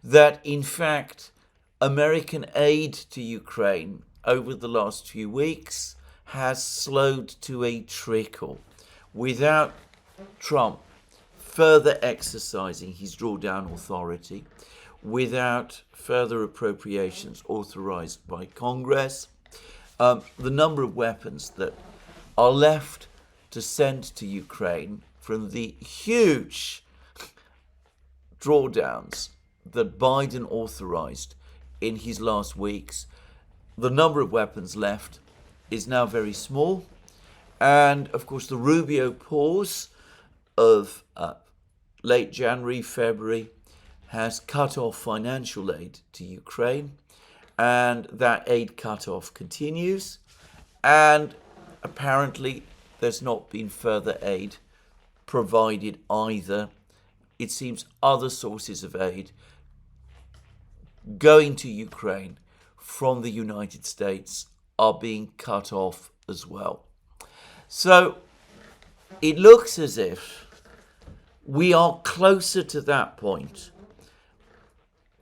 that in fact American aid to Ukraine over the last few weeks has slowed to a trickle without Trump further exercising his drawdown authority, without further appropriations authorized by Congress. The number of weapons that are left to send to Ukraine from the huge drawdowns that Biden authorized in his last weeks, the number of weapons left is now very small. And of course, the Rubio pause of late January, February has cut off financial aid to Ukraine, and that aid cut-off continues, and apparently there's not been further aid provided either. It seems other sources of aid going to Ukraine from the United States are being cut off as well. So it looks as if we are closer to that point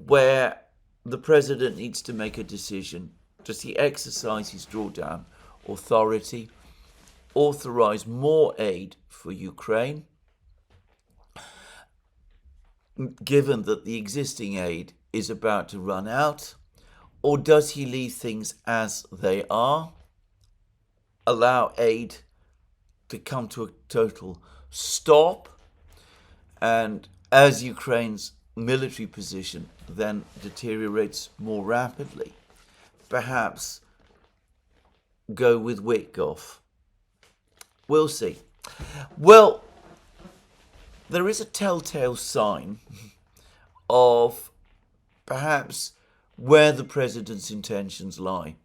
where the president needs to make a decision. Does he exercise his drawdown authority, authorize more aid for Ukraine, given that the existing aid is about to run out, or does he leave things as they are, allow aid to come to a total stop, and as Ukraine's military position then deteriorates more rapidly, perhaps go with Witkoff? We'll see. Well, there is a telltale sign of perhaps where the president's intentions lie.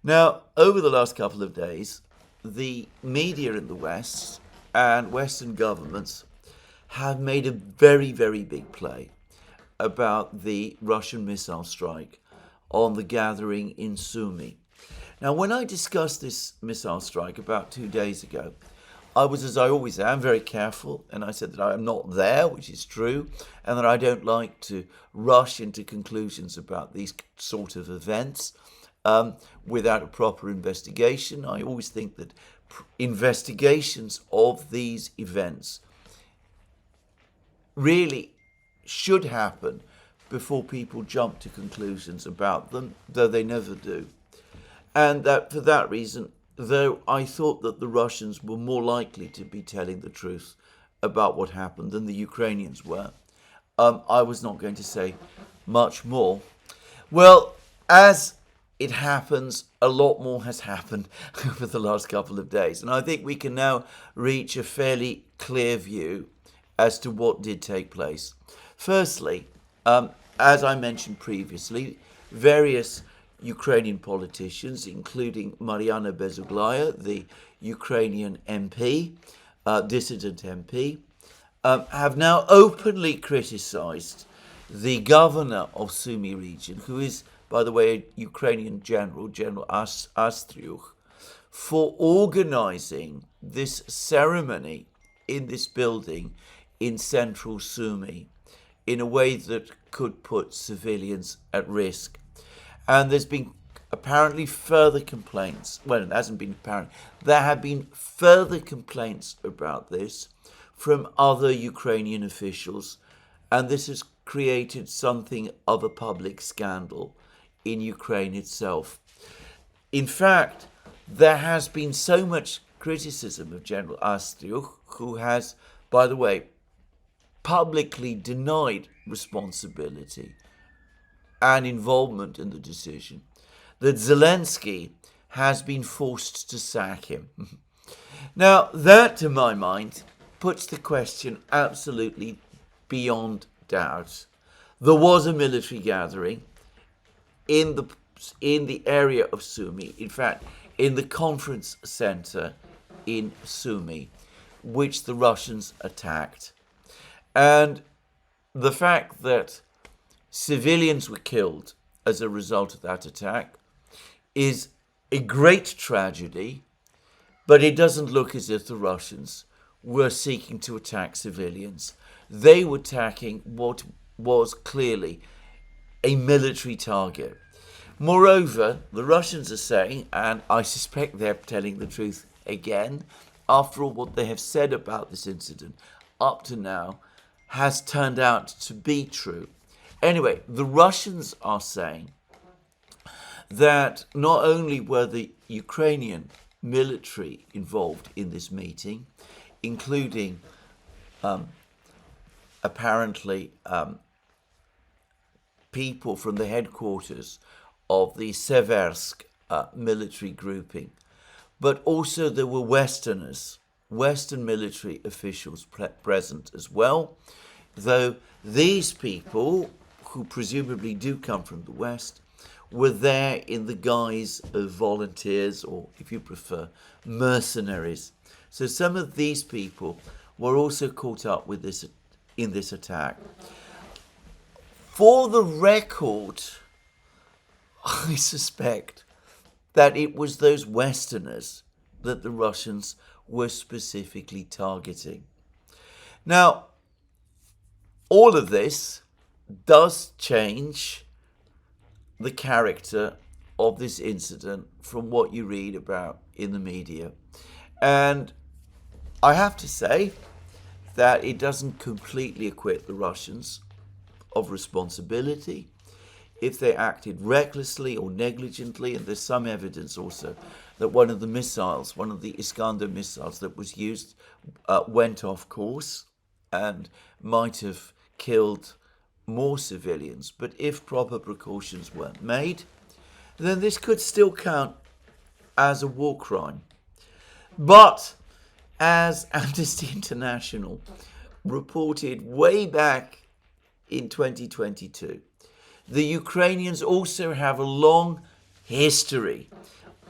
Now, over the last couple of days, the media in the West and Western governments have made a very, very big play about the Russian missile strike on the gathering in Sumy. Now, when I discussed this missile strike about 2 days ago, I was, as I always am, very careful, and I said that I am not there, which is true, and that I don't like to rush into conclusions about these sort of events without a proper investigation. I always think that investigations of these events really should happen before people jump to conclusions about them, though they never do. And that for that reason, though I thought that the Russians were more likely to be telling the truth about what happened than the Ukrainians were, I was not going to say much more. Well, as it happens, a lot more has happened over the last couple of days. And I think we can now reach a fairly clear view as to what did take place. Firstly, as I mentioned previously, various Ukrainian politicians, including Mariana Bezuglaya, the Ukrainian MP, dissident MP, have now openly criticized the governor of Sumy region, who is, by the way, a Ukrainian general, General Athleisure, for organizing this ceremony in this building in central Sumy in a way that could put civilians at risk. And there's been apparently further complaints. Well, it hasn't been apparent. There have been further complaints about this from other Ukrainian officials, and this has created something of a public scandal in Ukraine itself. In fact, there has been so much criticism of General Athleisure, who has, by the way, publicly denied responsibility and involvement in the decision, that Zelensky has been forced to sack him. Now, that, to my mind, puts the question absolutely beyond doubt. There was a military gathering in the area of Sumy, in fact, in the conference center in Sumy, which the Russians attacked. And the fact that civilians were killed as a result of that attack is a great tragedy, but it doesn't look as if the Russians were seeking to attack civilians. They were attacking what was clearly a military target. Moreover, the Russians are saying, and I suspect they're telling the truth again, after all what they have said about this incident up to now has turned out to be true. Anyway, the Russians are saying that not only were the Ukrainian military involved in this meeting, including apparently people from the headquarters of the Seversk military grouping, but also there were Westerners, Western military officials present as well, though these people, who presumably do come from the West, were there in the guise of volunteers, or if you prefer, mercenaries. So some of these people were also caught up with this in this attack. For the record, I suspect that it was those Westerners that the Russians were specifically targeting. Now, all of this does change the character of this incident from what you read about in the media. And I have to say that it doesn't completely acquit the Russians of responsibility if they acted recklessly or negligently, and there's some evidence also that one of the missiles, one of the Iskander missiles that was used, went off course and might have killed more civilians. But if proper precautions weren't made, then this could still count as a war crime. But as Amnesty International reported way back in 2022, the Ukrainians also have a long history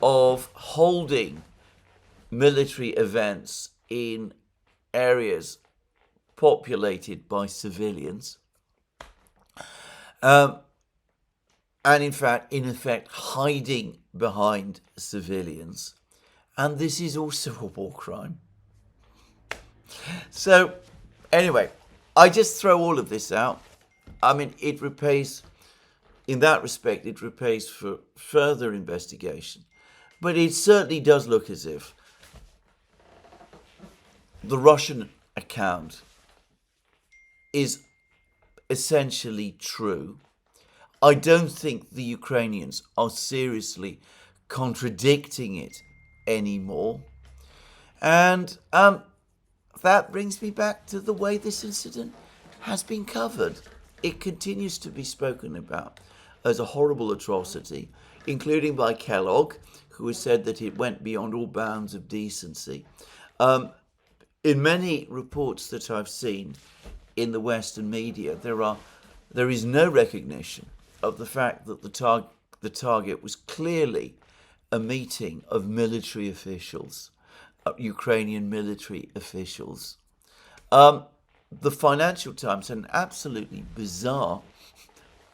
of holding military events in areas populated by civilians, and in effect, hiding behind civilians. And this is also a war crime. So, anyway, I just throw all of this out. I mean, it repays, in that respect, it repays for further investigation. But it certainly does look as if the Russian account is essentially true. I don't think the Ukrainians are seriously contradicting it anymore. And that brings me back to the way this incident has been covered. It continues to be spoken about as a horrible atrocity, including by Kellogg, who has said that it went beyond all bounds of decency. In many reports that I've seen in the Western media, there is no recognition of the fact that the target was clearly a meeting of military officials, Ukrainian military officials. The Financial Times had an absolutely bizarre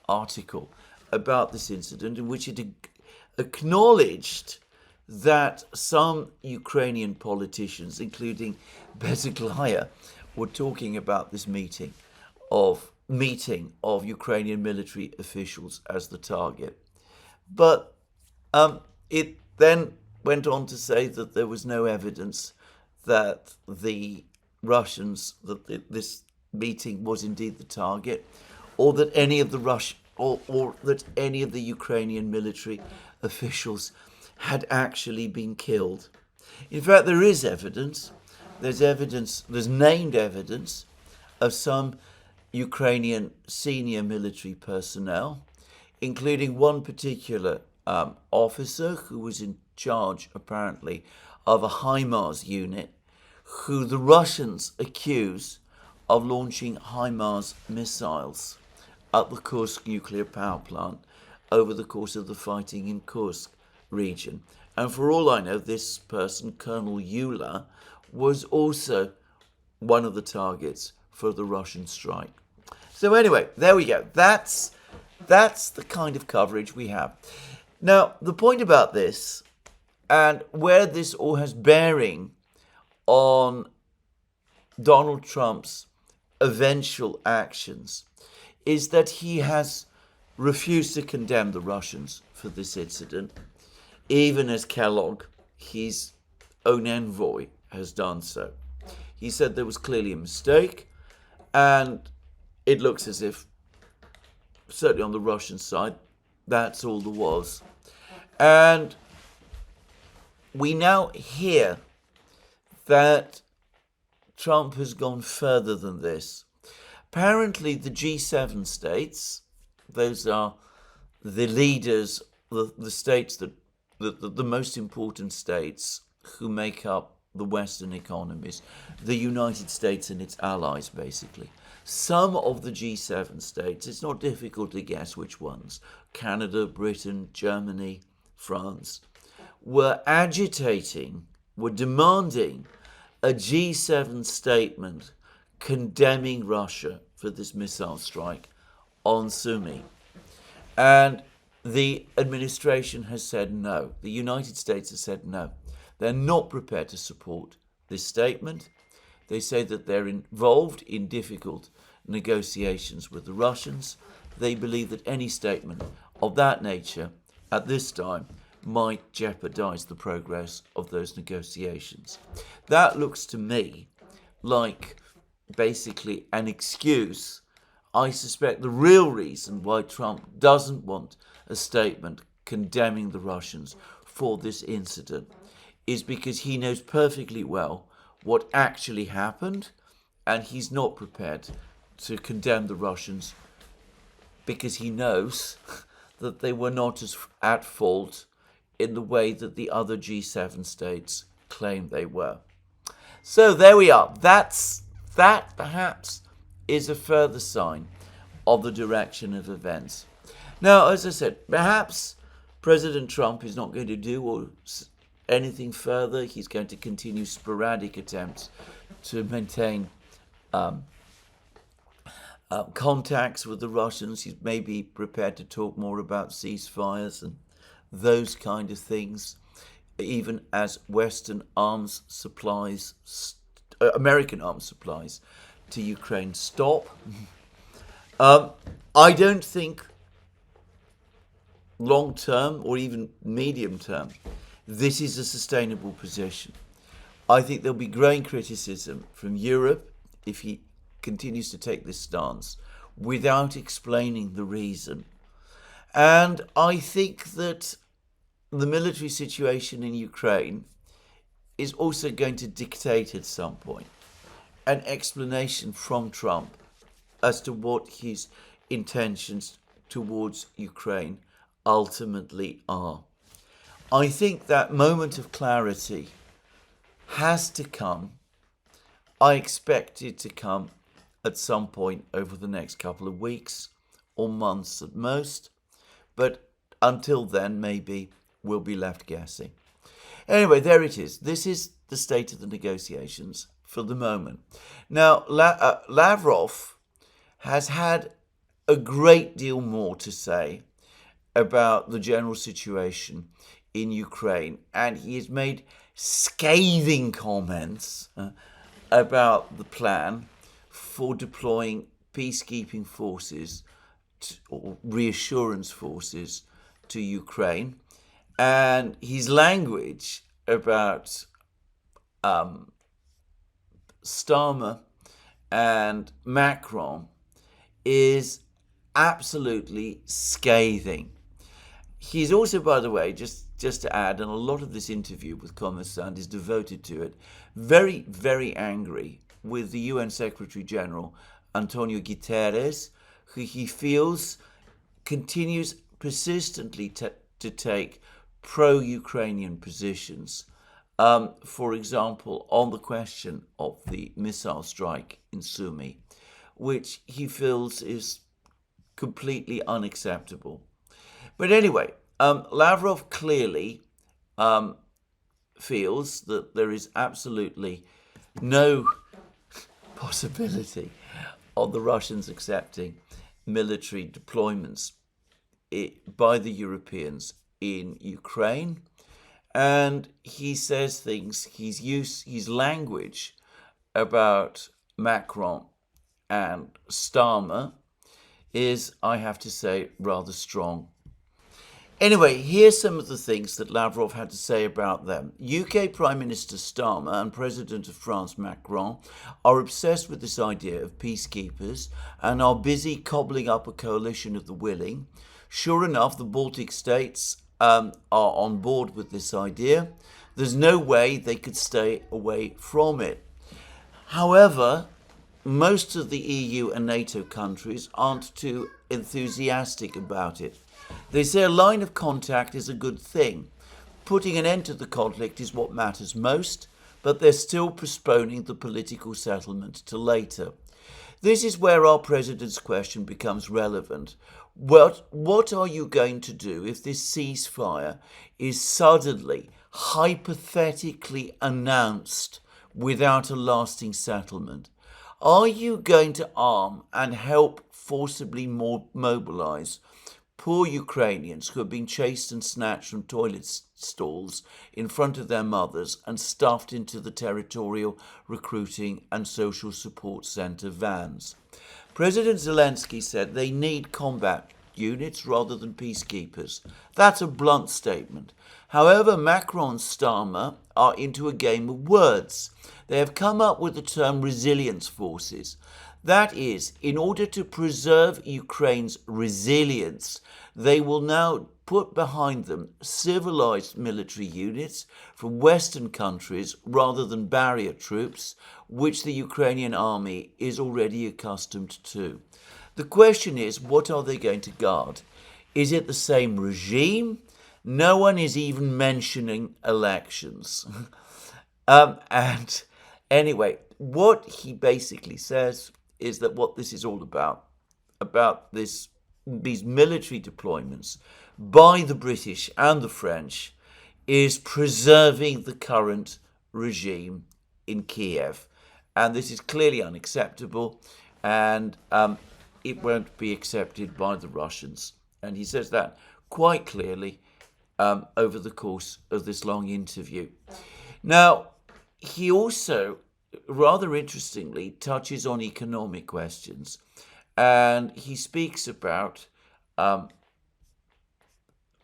article about this incident in which it acknowledged that some Ukrainian politicians, including Bezeklia, were talking about this meeting of Ukrainian military officials as the target. But it then went on to say that there was no evidence that the Russians, that this meeting was indeed the target, or that any of the or that any of the Ukrainian military officials had actually been killed. In fact, there is evidence. There's named evidence of some Ukrainian senior military personnel, including one particular officer who was in charge, apparently, of a HIMARS unit, who the Russians accuse of launching HIMARS missiles at the Kursk nuclear power plant over the course of the fighting in Kursk region. And for all I know, this person, Colonel Euler, was also one of the targets for the Russian strike. So anyway, there we go. That's the kind of coverage we have. Now, the point about this, and where this all has bearing on Donald Trump's eventual actions, is that he has refused to condemn the Russians for this incident, even as Kellogg, his own envoy, has done so. He said there was clearly a mistake, and it looks as if, certainly on the Russian side, that's all there was. And we now hear that Trump has gone further than this. Apparently, the G7 states, those are the leaders, the states that the most important states who make up the Western economies, the United States and its allies, basically. Some of the G7 states, it's not difficult to guess which ones, Canada, Britain, Germany, France, were demanding a G7 statement condemning Russia for this missile strike on Sumy. And the administration has said no. The United States has said no. They're not prepared to support this statement. They say that they're involved in difficult negotiations with the Russians. They believe that any statement of that nature at this time might jeopardize the progress of those negotiations. That looks to me like basically an excuse. I suspect the real reason why Trump doesn't want a statement condemning the Russians for this incident is because he knows perfectly well what actually happened, and he's not prepared to condemn the Russians because he knows that they were not as at fault in the way that the other G7 states claim they were. So there we are. That perhaps is a further sign of the direction of events. Now, as I said, perhaps President Trump is not going to do anything further. He's going to continue sporadic attempts to maintain contacts with the Russians. He's maybe prepared to talk more about ceasefires and those kind of things, even as Western arms supplies, American arms supplies to Ukraine stop. I don't think long term or even medium term this is a sustainable position. I think there'll be growing criticism from Europe if he continues to take this stance without explaining the reason. And I think that the military situation in Ukraine is also going to dictate at some point an explanation from Trump as to what his intentions towards Ukraine ultimately are. I think that moment of clarity has to come. I expect it to come at some point over the next couple of weeks or months at most. But until then, maybe we'll be left guessing. Anyway, there it is. This is the state of the negotiations for the moment. Now, Lavrov has had a great deal more to say about the general situation in Ukraine, and he has made scathing comments about the plan for deploying peacekeeping forces or reassurance forces to Ukraine. And his language about Starmer and Macron is absolutely scathing. He's also, by the way, just to add, and a lot of this interview with Commersant is devoted to it, very, very angry with the UN Secretary General, Antonio Guterres, who he feels continues persistently to take pro-Ukrainian positions. For example, on the question of the missile strike in Sumy, which he feels is completely unacceptable. But anyway, Lavrov clearly feels that there is absolutely no possibility of the Russians accepting military deployments by the Europeans in Ukraine. And he says things, his language about Macron and Starmer is, I have to say, rather strong. Anyway, here's some of the things that Lavrov had to say about them. UK Prime Minister Starmer and President of France Macron are obsessed with this idea of peacekeepers and are busy cobbling up a coalition of the willing. Sure enough, the Baltic states are on board with this idea. There's no way they could stay away from it. However, most of the EU and NATO countries aren't too enthusiastic about it. They say a line of contact is a good thing. Putting an end to the conflict is what matters most, but they're still postponing the political settlement to later. This is where our president's question becomes relevant. What are you going to do if this ceasefire is suddenly, hypothetically announced without a lasting settlement? Are you going to arm and help forcibly mobilize poor Ukrainians who have been chased and snatched from toilet stalls in front of their mothers and stuffed into the territorial recruiting and social support center vans? President Zelensky said they need combat units rather than peacekeepers. That's a blunt statement. However, Macron and Starmer are into a game of words. They have come up with the term resilience forces. That is, in order to preserve Ukraine's resilience, they will now put behind them civilized military units from Western countries rather than barrier troops, which the Ukrainian army is already accustomed to. The question is, what are they going to guard? Is it the same regime? No one is even mentioning elections. And anyway, what he basically says is that what this is all about these military deployments by the British and the French, is preserving the current regime in Kiev. And this is clearly unacceptable, and it won't be accepted by the Russians. And he says that quite clearly over the course of this long interview. Now, he also, rather interestingly, touches on economic questions, and he speaks about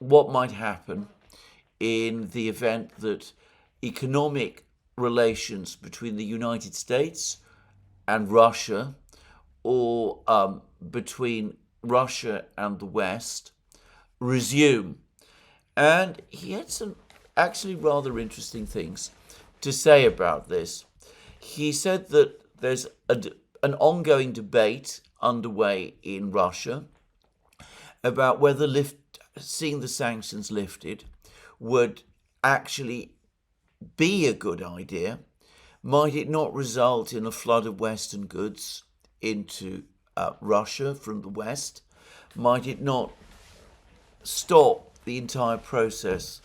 what might happen in the event that economic relations between the United States and Russia, or between Russia and the West, resume. And he had some actually rather interesting things to say about this. He said that there's an ongoing debate underway in Russia about whether seeing the sanctions lifted would actually be a good idea. Might it not result in a flood of Western goods into Russia from the West? Might it not stop the entire process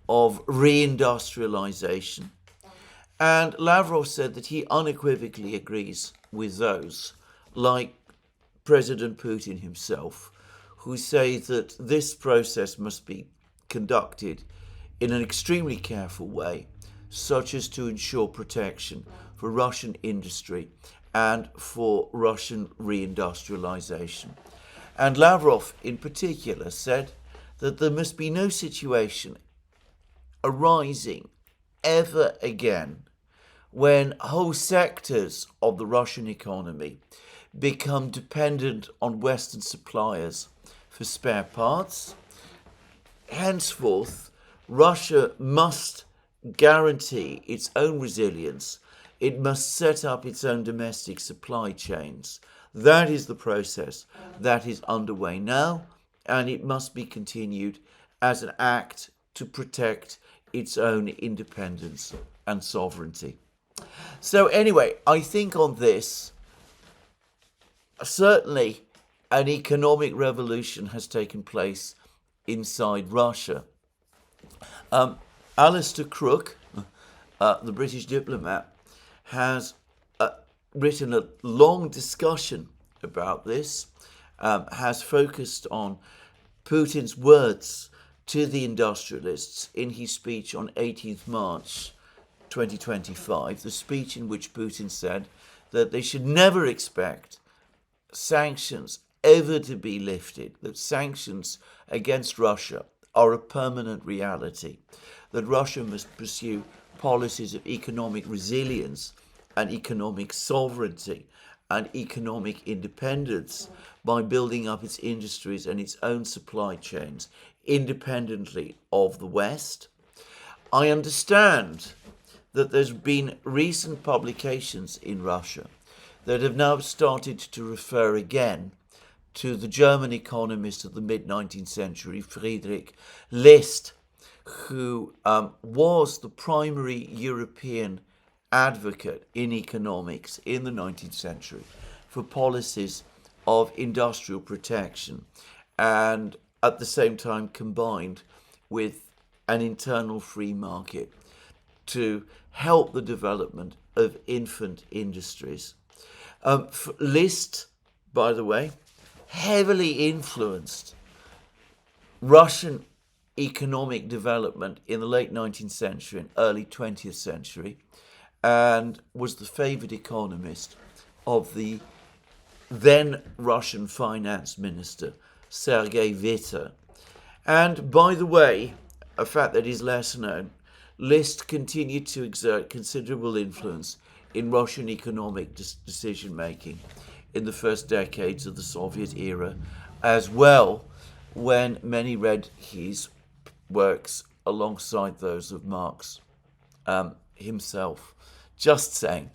of reindustrialization? And Lavrov said that he unequivocally agrees with those, like President Putin himself, who say that this process must be conducted in an extremely careful way, such as to ensure protection for Russian industry and for Russian reindustrialization. And Lavrov, in particular, said that there must be no situation arising ever again when whole sectors of the Russian economy become dependent on Western suppliers for spare parts. Henceforth, Russia must guarantee its own resilience. It must set up its own domestic supply chains. That is the process that is underway now, and it must be continued as an act to protect its own independence and sovereignty. So anyway, I think on this, certainly an economic revolution has taken place inside Russia. Alistair Crook, the British diplomat, has written a long discussion about this, has focused on Putin's words to the industrialists in his speech on 18th March 2025, the speech in which Putin said that they should never expect sanctions ever to be lifted, that sanctions against Russia are a permanent reality, that Russia must pursue policies of economic resilience and economic sovereignty and economic independence by building up its industries and its own supply chains independently of the West. I understand that there's been recent publications in Russia that have now started to refer again to the German economist of the mid-19th century, Friedrich List, who was the primary European advocate in economics in the 19th century for policies of industrial protection and at the same time combined with an internal free market to help the development of infant industries. List, by the way, heavily influenced Russian economic development in the late 19th century and early 20th century, and was the favoured economist of the then Russian finance minister, Sergei Witte. And by the way, a fact that is less known, List continued to exert considerable influence in Russian economic decision-making in the first decades of the Soviet era as well, when many read his works alongside those of Marx himself. Just saying.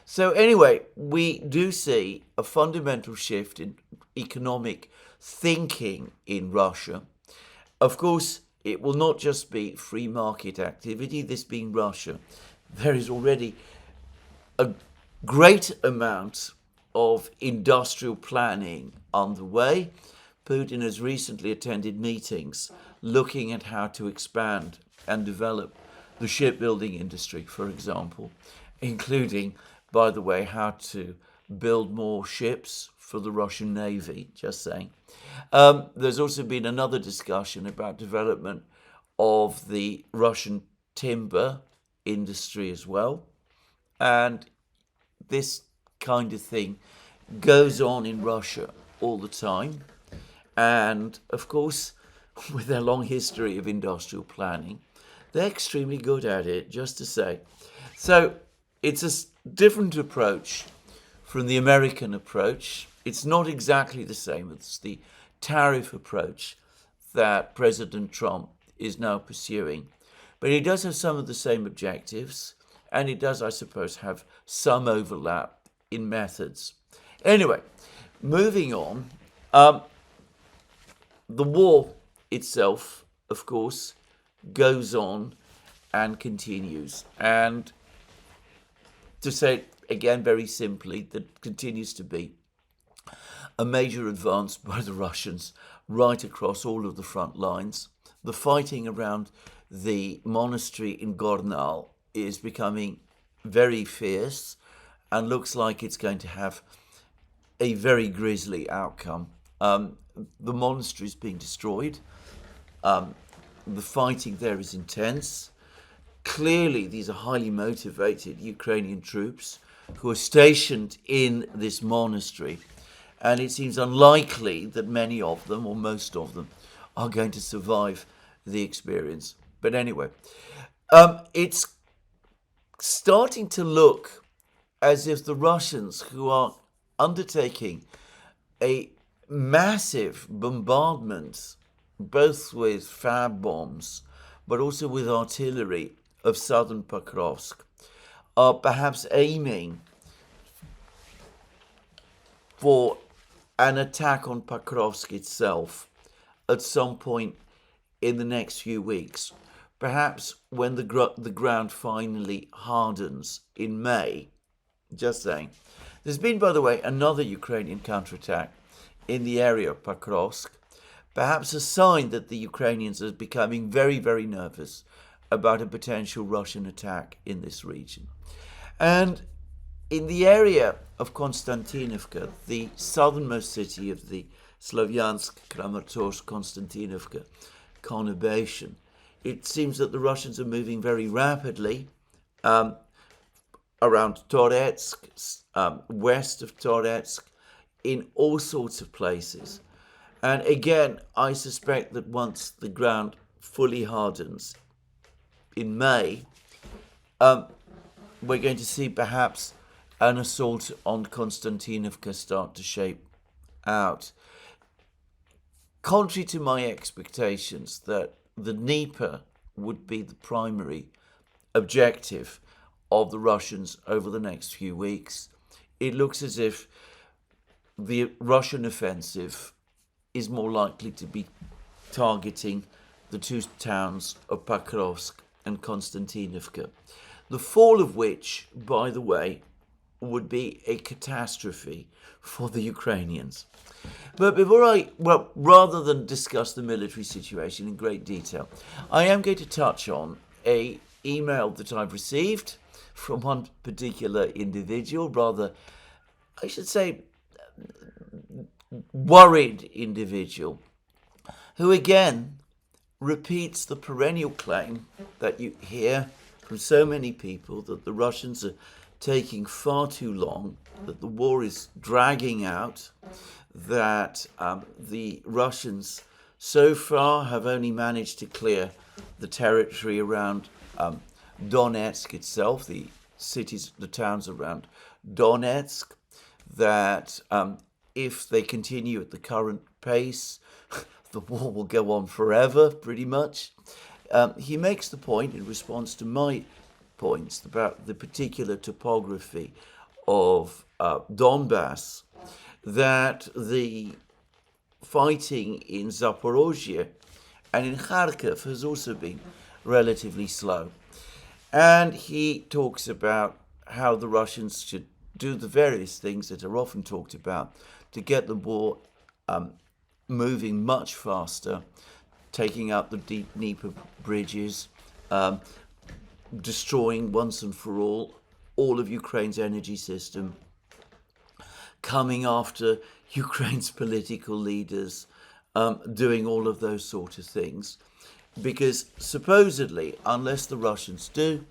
So anyway, we do see a fundamental shift in economic thinking in Russia. Of course, it will not just be free market activity, this being Russia. There is already a great amount of industrial planning underway. Putin has recently attended meetings looking at how to expand and develop the shipbuilding industry, for example, including, by the way, how to build more ships for the Russian Navy, just saying. There's also been another discussion about development of the Russian timber industry as well. And this kind of thing goes on in Russia all the time. And of course, with their long history of industrial planning, they're extremely good at it, just to say. So it's a different approach from the American approach. It's not exactly the same as the tariff approach that President Trump is now pursuing. But it does have some of the same objectives, and it does, I suppose, have some overlap in methods. Anyway, moving on, the war itself, of course, goes on and continues. And to say it again very simply, that continues to be a major advance by the Russians right across all of the front lines. The fighting around the monastery in Gornal is becoming very fierce and looks like it's going to have a very grisly outcome. The monastery is being destroyed. the fighting there is intense. Clearly, these are highly motivated Ukrainian troops who are stationed in this monastery, and it seems unlikely that many of them, or most of them, are going to survive the experience. But anyway, it's starting to look as if the Russians, who are undertaking a massive bombardment, both with fab bombs, but also with artillery of southern Pokrovsk, are perhaps aiming for an attack on Pokrovsk itself at some point in the next few weeks, perhaps when the ground finally hardens in May. Just saying. There's been, by the way, another Ukrainian counterattack in the area of Pokrovsk, perhaps a sign that the Ukrainians are becoming very, very nervous about a potential Russian attack in this region. And in the area of Konstantinovka, the southernmost city of the Slavyansk-Kramatorsk-Konstantinovka conurbation, it seems that the Russians are moving very rapidly around Toretsk, west of Toretsk, in all sorts of places. And again, I suspect that once the ground fully hardens in May, we're going to see perhaps an assault on Konstantinovka start to shape out. Contrary to my expectations that the Dnieper would be the primary objective of the Russians over the next few weeks, it looks as if the Russian offensive is more likely to be targeting the two towns of Pokrovsk and Konstantinovka, the fall of which, by the way, would be a catastrophe for the Ukrainians. But rather than discuss the military situation in great detail, I am going to touch on an email that I've received from one particular individual, rather, I should say, worried individual, who again repeats the perennial claim that you hear from so many people that the Russians are taking far too long, that the war is dragging out, that the Russians so far have only managed to clear the territory around Donetsk itself, the cities, the towns around Donetsk, that if they continue at the current pace, the war will go on forever, pretty much. He makes the point in response to my points about the particular topography of Donbass, that the fighting in Zaporozhye and in Kharkiv has also been relatively slow. And he talks about how the Russians should do the various things that are often talked about to get the war moving much faster, taking out the Dnieper bridges, destroying once and for all of Ukraine's energy system, coming after Ukraine's political leaders, doing all of those sort of things. Because supposedly, unless the Russians do,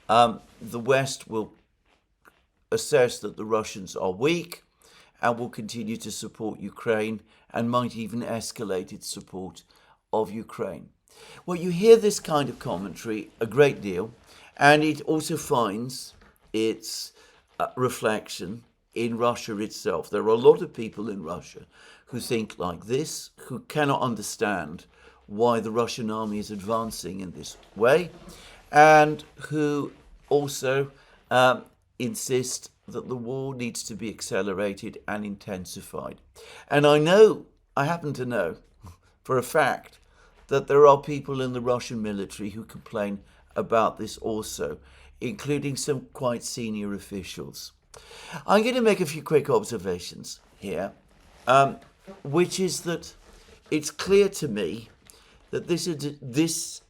the West will assess that the Russians are weak and will continue to support Ukraine and might even escalate its support of Ukraine. Well, you hear this kind of commentary a great deal, and it also finds its reflection in Russia itself. There are a lot of people in Russia who think like this, who cannot understand why the Russian army is advancing in this way, and who also insist that the war needs to be accelerated and intensified. And I happen to know for a fact that there are people in the Russian military who complain about this also, including some quite senior officials. I'm going to make a few quick observations here, which is that it's clear to me that this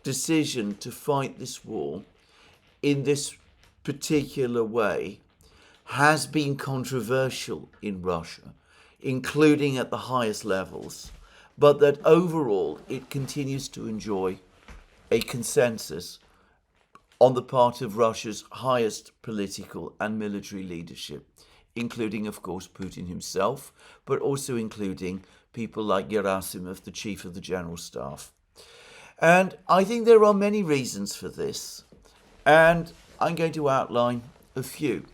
decision to fight this war in this particular way has been controversial in Russia, including at the highest levels, but that overall it continues to enjoy a consensus on the part of Russia's highest political and military leadership, including, of course, Putin himself, but also including people like Gerasimov, the chief of the general staff. And I think there are many reasons for this, and I'm going to outline a few.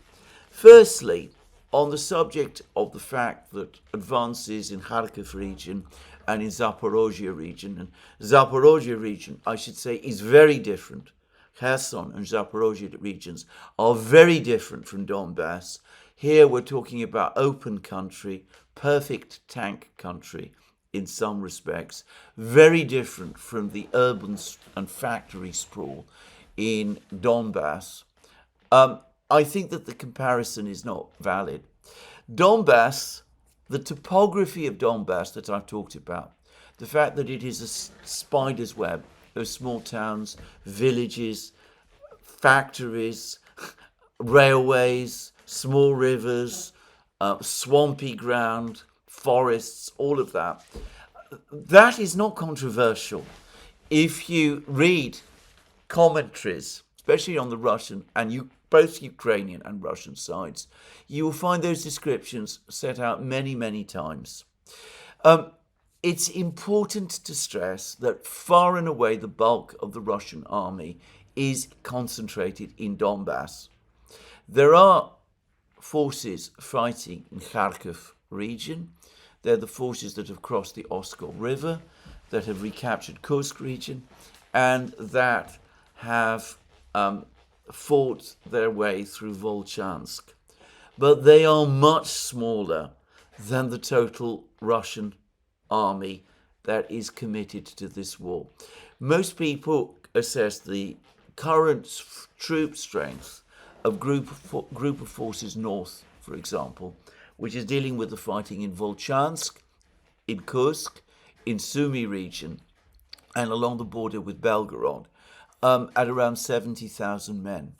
Firstly, on the subject of the fact that advances in Kharkiv region and in Zaporozhye region, and Zaporozhye region, I should say, is very different. Kherson and Zaporozhye regions are very different from Donbass. Here we're talking about open country, perfect tank country in some respects, very different from the urban and factory sprawl in Donbass. I think that the comparison is not valid. Donbass, the topography of Donbass that I've talked about, the fact that it is a spider's web of small towns, villages, factories, railways, small rivers, swampy ground, forests, all of that. That is not controversial. If you read commentaries, especially on the Russian and both Ukrainian and Russian sides, you will find those descriptions set out many, many times. It's important to stress that far and away the bulk of the Russian army is concentrated in Donbass. There are forces fighting in Kharkiv region. They're the forces that have crossed the Oskol River, that have recaptured Kursk region, and that have fought their way through Volchansk. But they are much smaller than the total Russian army that is committed to this war. Most people assess the current troop strength of group of forces north, for example, which is dealing with the fighting in Volchansk, in Kursk, in Sumy region, and along the border with Belgorod, at around 70,000 men.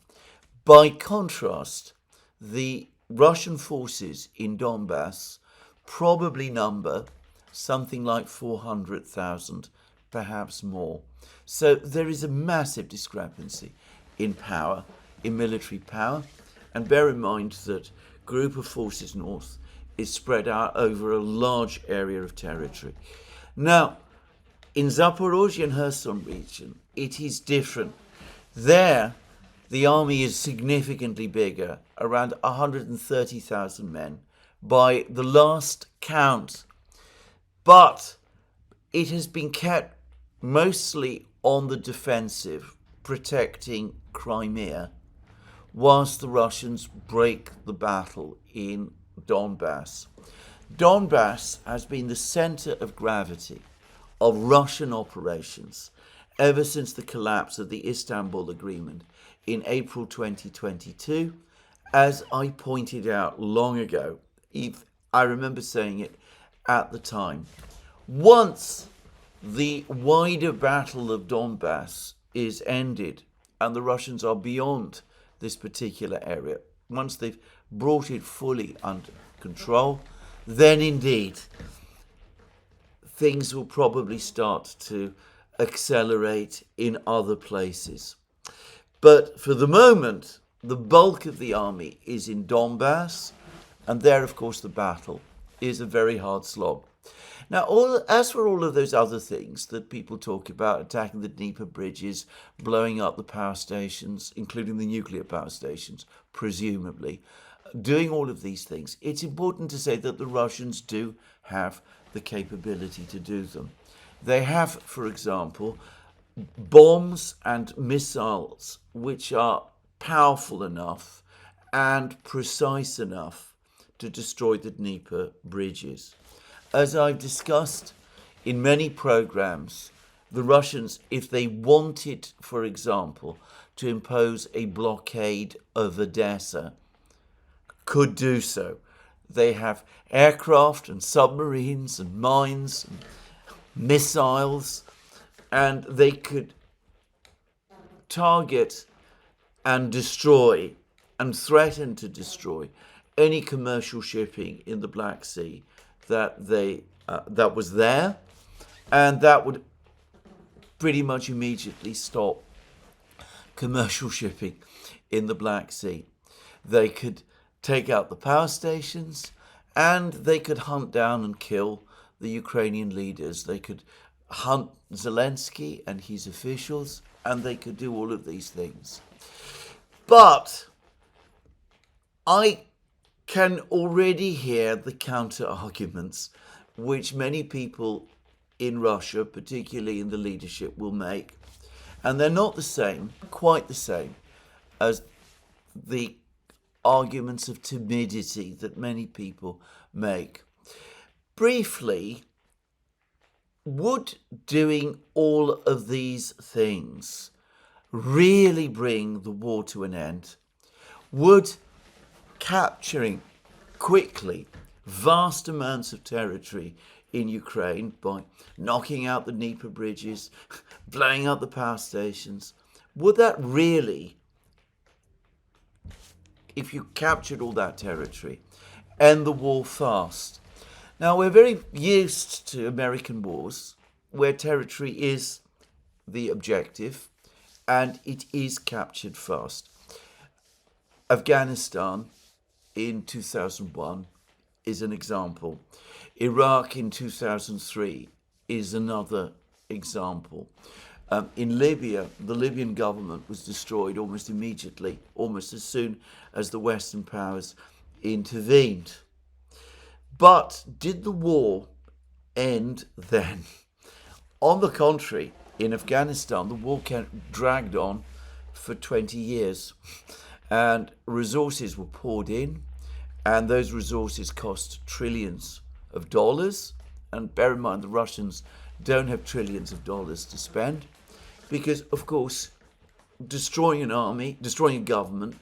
By contrast, the Russian forces in Donbass probably number something like 400,000, perhaps more. So there is a massive discrepancy in power, in military power, and bear in mind that group of forces north is spread out over a large area of territory. Now, in Zaporozhye and Kherson region, it is different. There, the army is significantly bigger, around 130,000 men, by the last count. But it has been kept mostly on the defensive, protecting Crimea, whilst the Russians break the battle in Donbass. Donbass has been the center of gravity of Russian operations ever since the collapse of the Istanbul Agreement in April 2022, as I pointed out long ago. I remember saying it at the time. Once the wider battle of Donbass is ended and the Russians are beyond this particular area, once they've brought it fully under control, then indeed things will probably start to accelerate in other places. But for the moment, the bulk of the army is in Donbass, and there, of course, the battle is a very hard slog. Now, as for all of those other things that people talk about, attacking the Dnieper bridges, blowing up the power stations, including the nuclear power stations, presumably, doing all of these things, it's important to say that the Russians do have the capability to do them. They have, for example, bombs and missiles which are powerful enough and precise enough to destroy the Dnieper bridges. As I've discussed in many programs, the Russians, if they wanted, for example, to impose a blockade of Odessa, could do so. They have aircraft and submarines and mines and missiles, and they could target and destroy and threaten to destroy any commercial shipping in the Black Sea that was there, And that would pretty much immediately stop commercial shipping in the Black Sea. They could take out the power stations, and they could hunt down and kill the Ukrainian leaders. They could hunt Zelensky and his officials, and they could do all of these things. But I can already hear the counter arguments which many people in Russia, particularly in the leadership, will make. And they're not the same, quite the same, as the arguments of timidity that many people make. Briefly, would doing all of these things really bring the war to an end? Would capturing quickly vast amounts of territory in Ukraine by knocking out the Dnieper bridges, blowing up the power stations, would that really, if you captured all that territory, end the war fast? Now, we're very used to American wars where territory is the objective and it is captured fast. Afghanistan in 2001 is an example. Iraq in 2003 is another example. In Libya, the Libyan government was destroyed almost immediately, almost as soon as the Western powers intervened. But did the war end then? On the contrary, in Afghanistan, the war dragged on for 20 years, and resources were poured in, and those resources cost trillions of dollars. And bear in mind, the Russians don't have trillions of dollars to spend because, of course, destroying an army, destroying a government,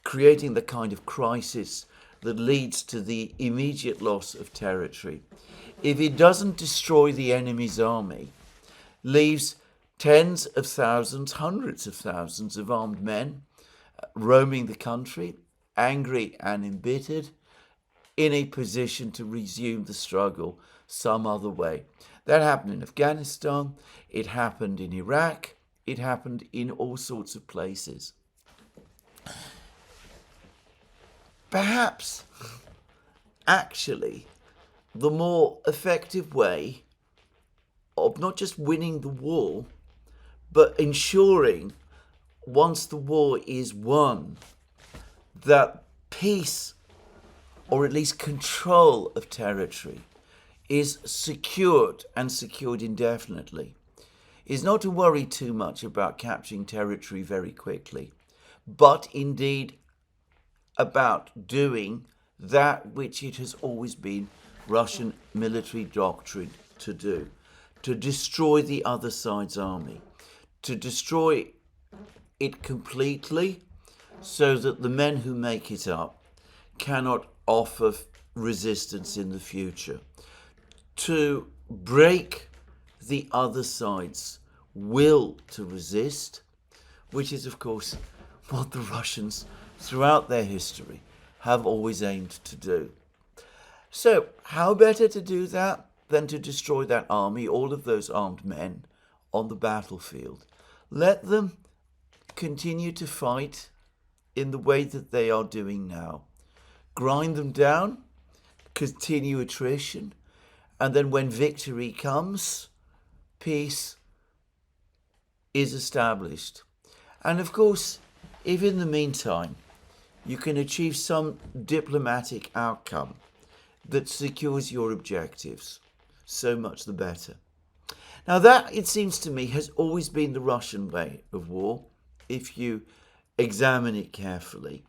creating the kind of crisis that leads to the immediate loss of territory, if it doesn't destroy the enemy's army, leaves tens of thousands, hundreds of thousands of armed men roaming the country, angry and embittered, in a position to resume the struggle some other way. That happened in Afghanistan, it happened in Iraq, it happened in all sorts of places. Perhaps, actually, the more effective way of not just winning the war, but ensuring, once the war is won, that peace, or at least control of territory, is secured and secured indefinitely, is not to worry too much about capturing territory very quickly, but indeed about doing that which it has always been Russian military doctrine to do, to destroy the other side's army, to destroy it completely so that the men who make it up cannot offer resistance in the future, to break the other side's will to resist, which is, of course, what the Russians throughout their history have always aimed to do. So, how better to do that than to destroy that army, all of those armed men on the battlefield? Let them continue to fight in the way that they are doing now. Grind them down, continue attrition, and then when victory comes, peace is established. And of course, if in the meantime you can achieve some diplomatic outcome that secures your objectives, so much the better. Now that, it seems to me, has always been the Russian way of war, if you examine it carefully.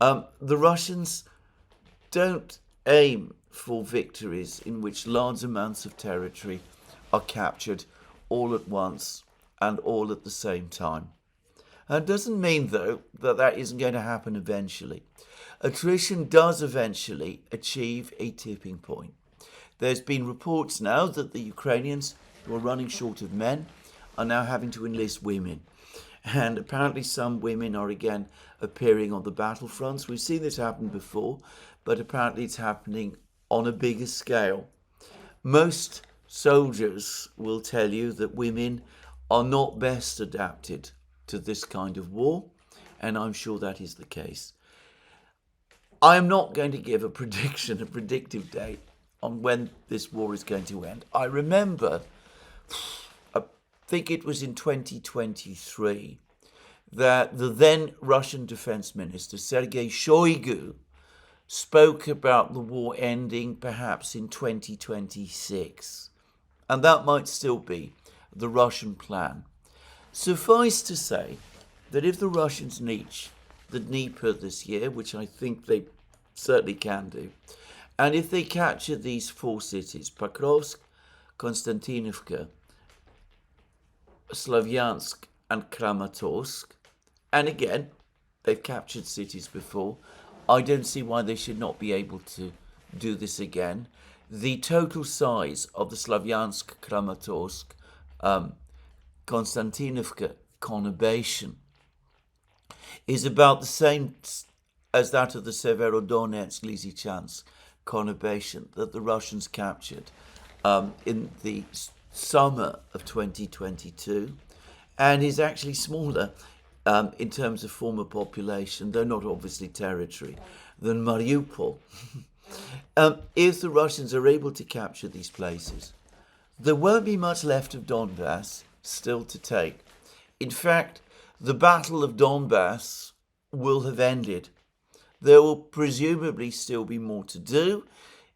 The Russians don't aim for victories in which large amounts of territory are captured all at once and all at the same time. That doesn't mean, though, that that isn't going to happen eventually. Attrition does eventually achieve a tipping point. There's been reports now that the Ukrainians, who are running short of men, are now having to enlist women. And apparently some women are again appearing on the battlefronts. We've seen this happen before, but apparently it's happening on a bigger scale. Most soldiers will tell you that women are not best adapted to this kind of war, and I'm sure that is the case. I am not going to give a prediction, a predictive date on when this war is going to end. I remember, I think it was in 2023, that the then Russian Defense Minister, Sergei Shoigu, spoke about the war ending perhaps in 2026. And that might still be the Russian plan. Suffice to say that if the Russians reach the Dnieper this year, which I think they certainly can do, and if they capture these 4 cities, Pokrovsk, Konstantinovka, Slavyansk and Kramatorsk, and again, they've captured cities before, I don't see why they should not be able to do this again. The total size of the Slavyansk, Kramatorsk, Konstantinovka conurbation is about the same as that of the Severodonetsk, Lysychansk conurbation that the Russians captured in the summer of 2022, and is actually smaller in terms of former population, though not obviously territory, than Mariupol. If the Russians are able to capture these places, there won't be much left of Donbass still to take. In fact, the Battle of Donbass will have ended. There will presumably still be more to do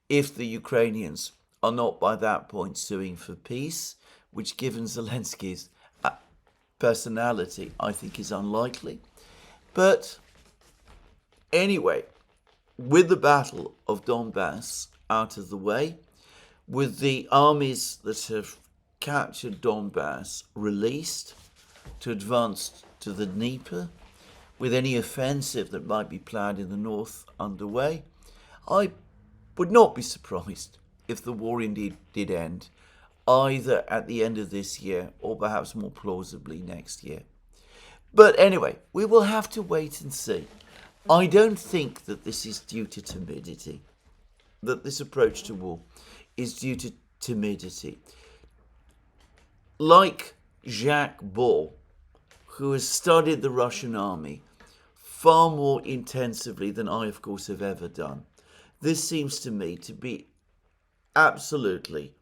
if the Ukrainians are not by that point suing for peace, which given Zelensky's personality, I think is unlikely. But anyway, with the Battle of Donbass out of the way, with the armies that have captured Donbass released to advance to the Dnieper, with any offensive that might be planned in the north underway, I would not be surprised if the war indeed did end, either at the end of this year or perhaps more plausibly next year. But anyway, we will have to wait and see. I don't think that this is due to timidity, that this approach to war is due to timidity. Like Jacques Ball, who has studied the Russian army far more intensively than I, of course, have ever done, this seems to me to be absolutely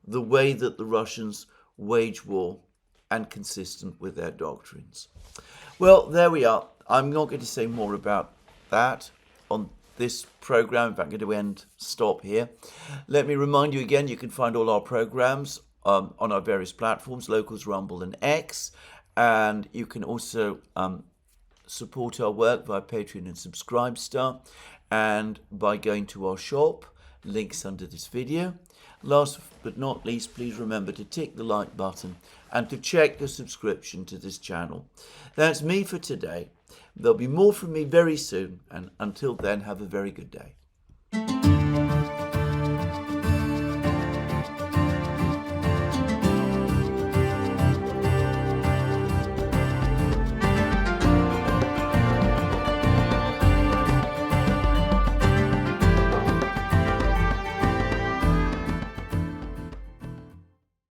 the way that the Russians wage war and consistent with their doctrines. Well, there we are. I'm not going to say more about that on this program. In fact, I'm going to stop here. Let me remind you again, you can find all our programs on our various platforms, Locals, Rumble and X. And you can also support our work via Patreon and Subscribestar, and by going to our shop, links under this video. Last but not least, please remember to tick the like button and to check your subscription to this channel. That's me for today. There'll be more from me very soon, and until then, have a very good day.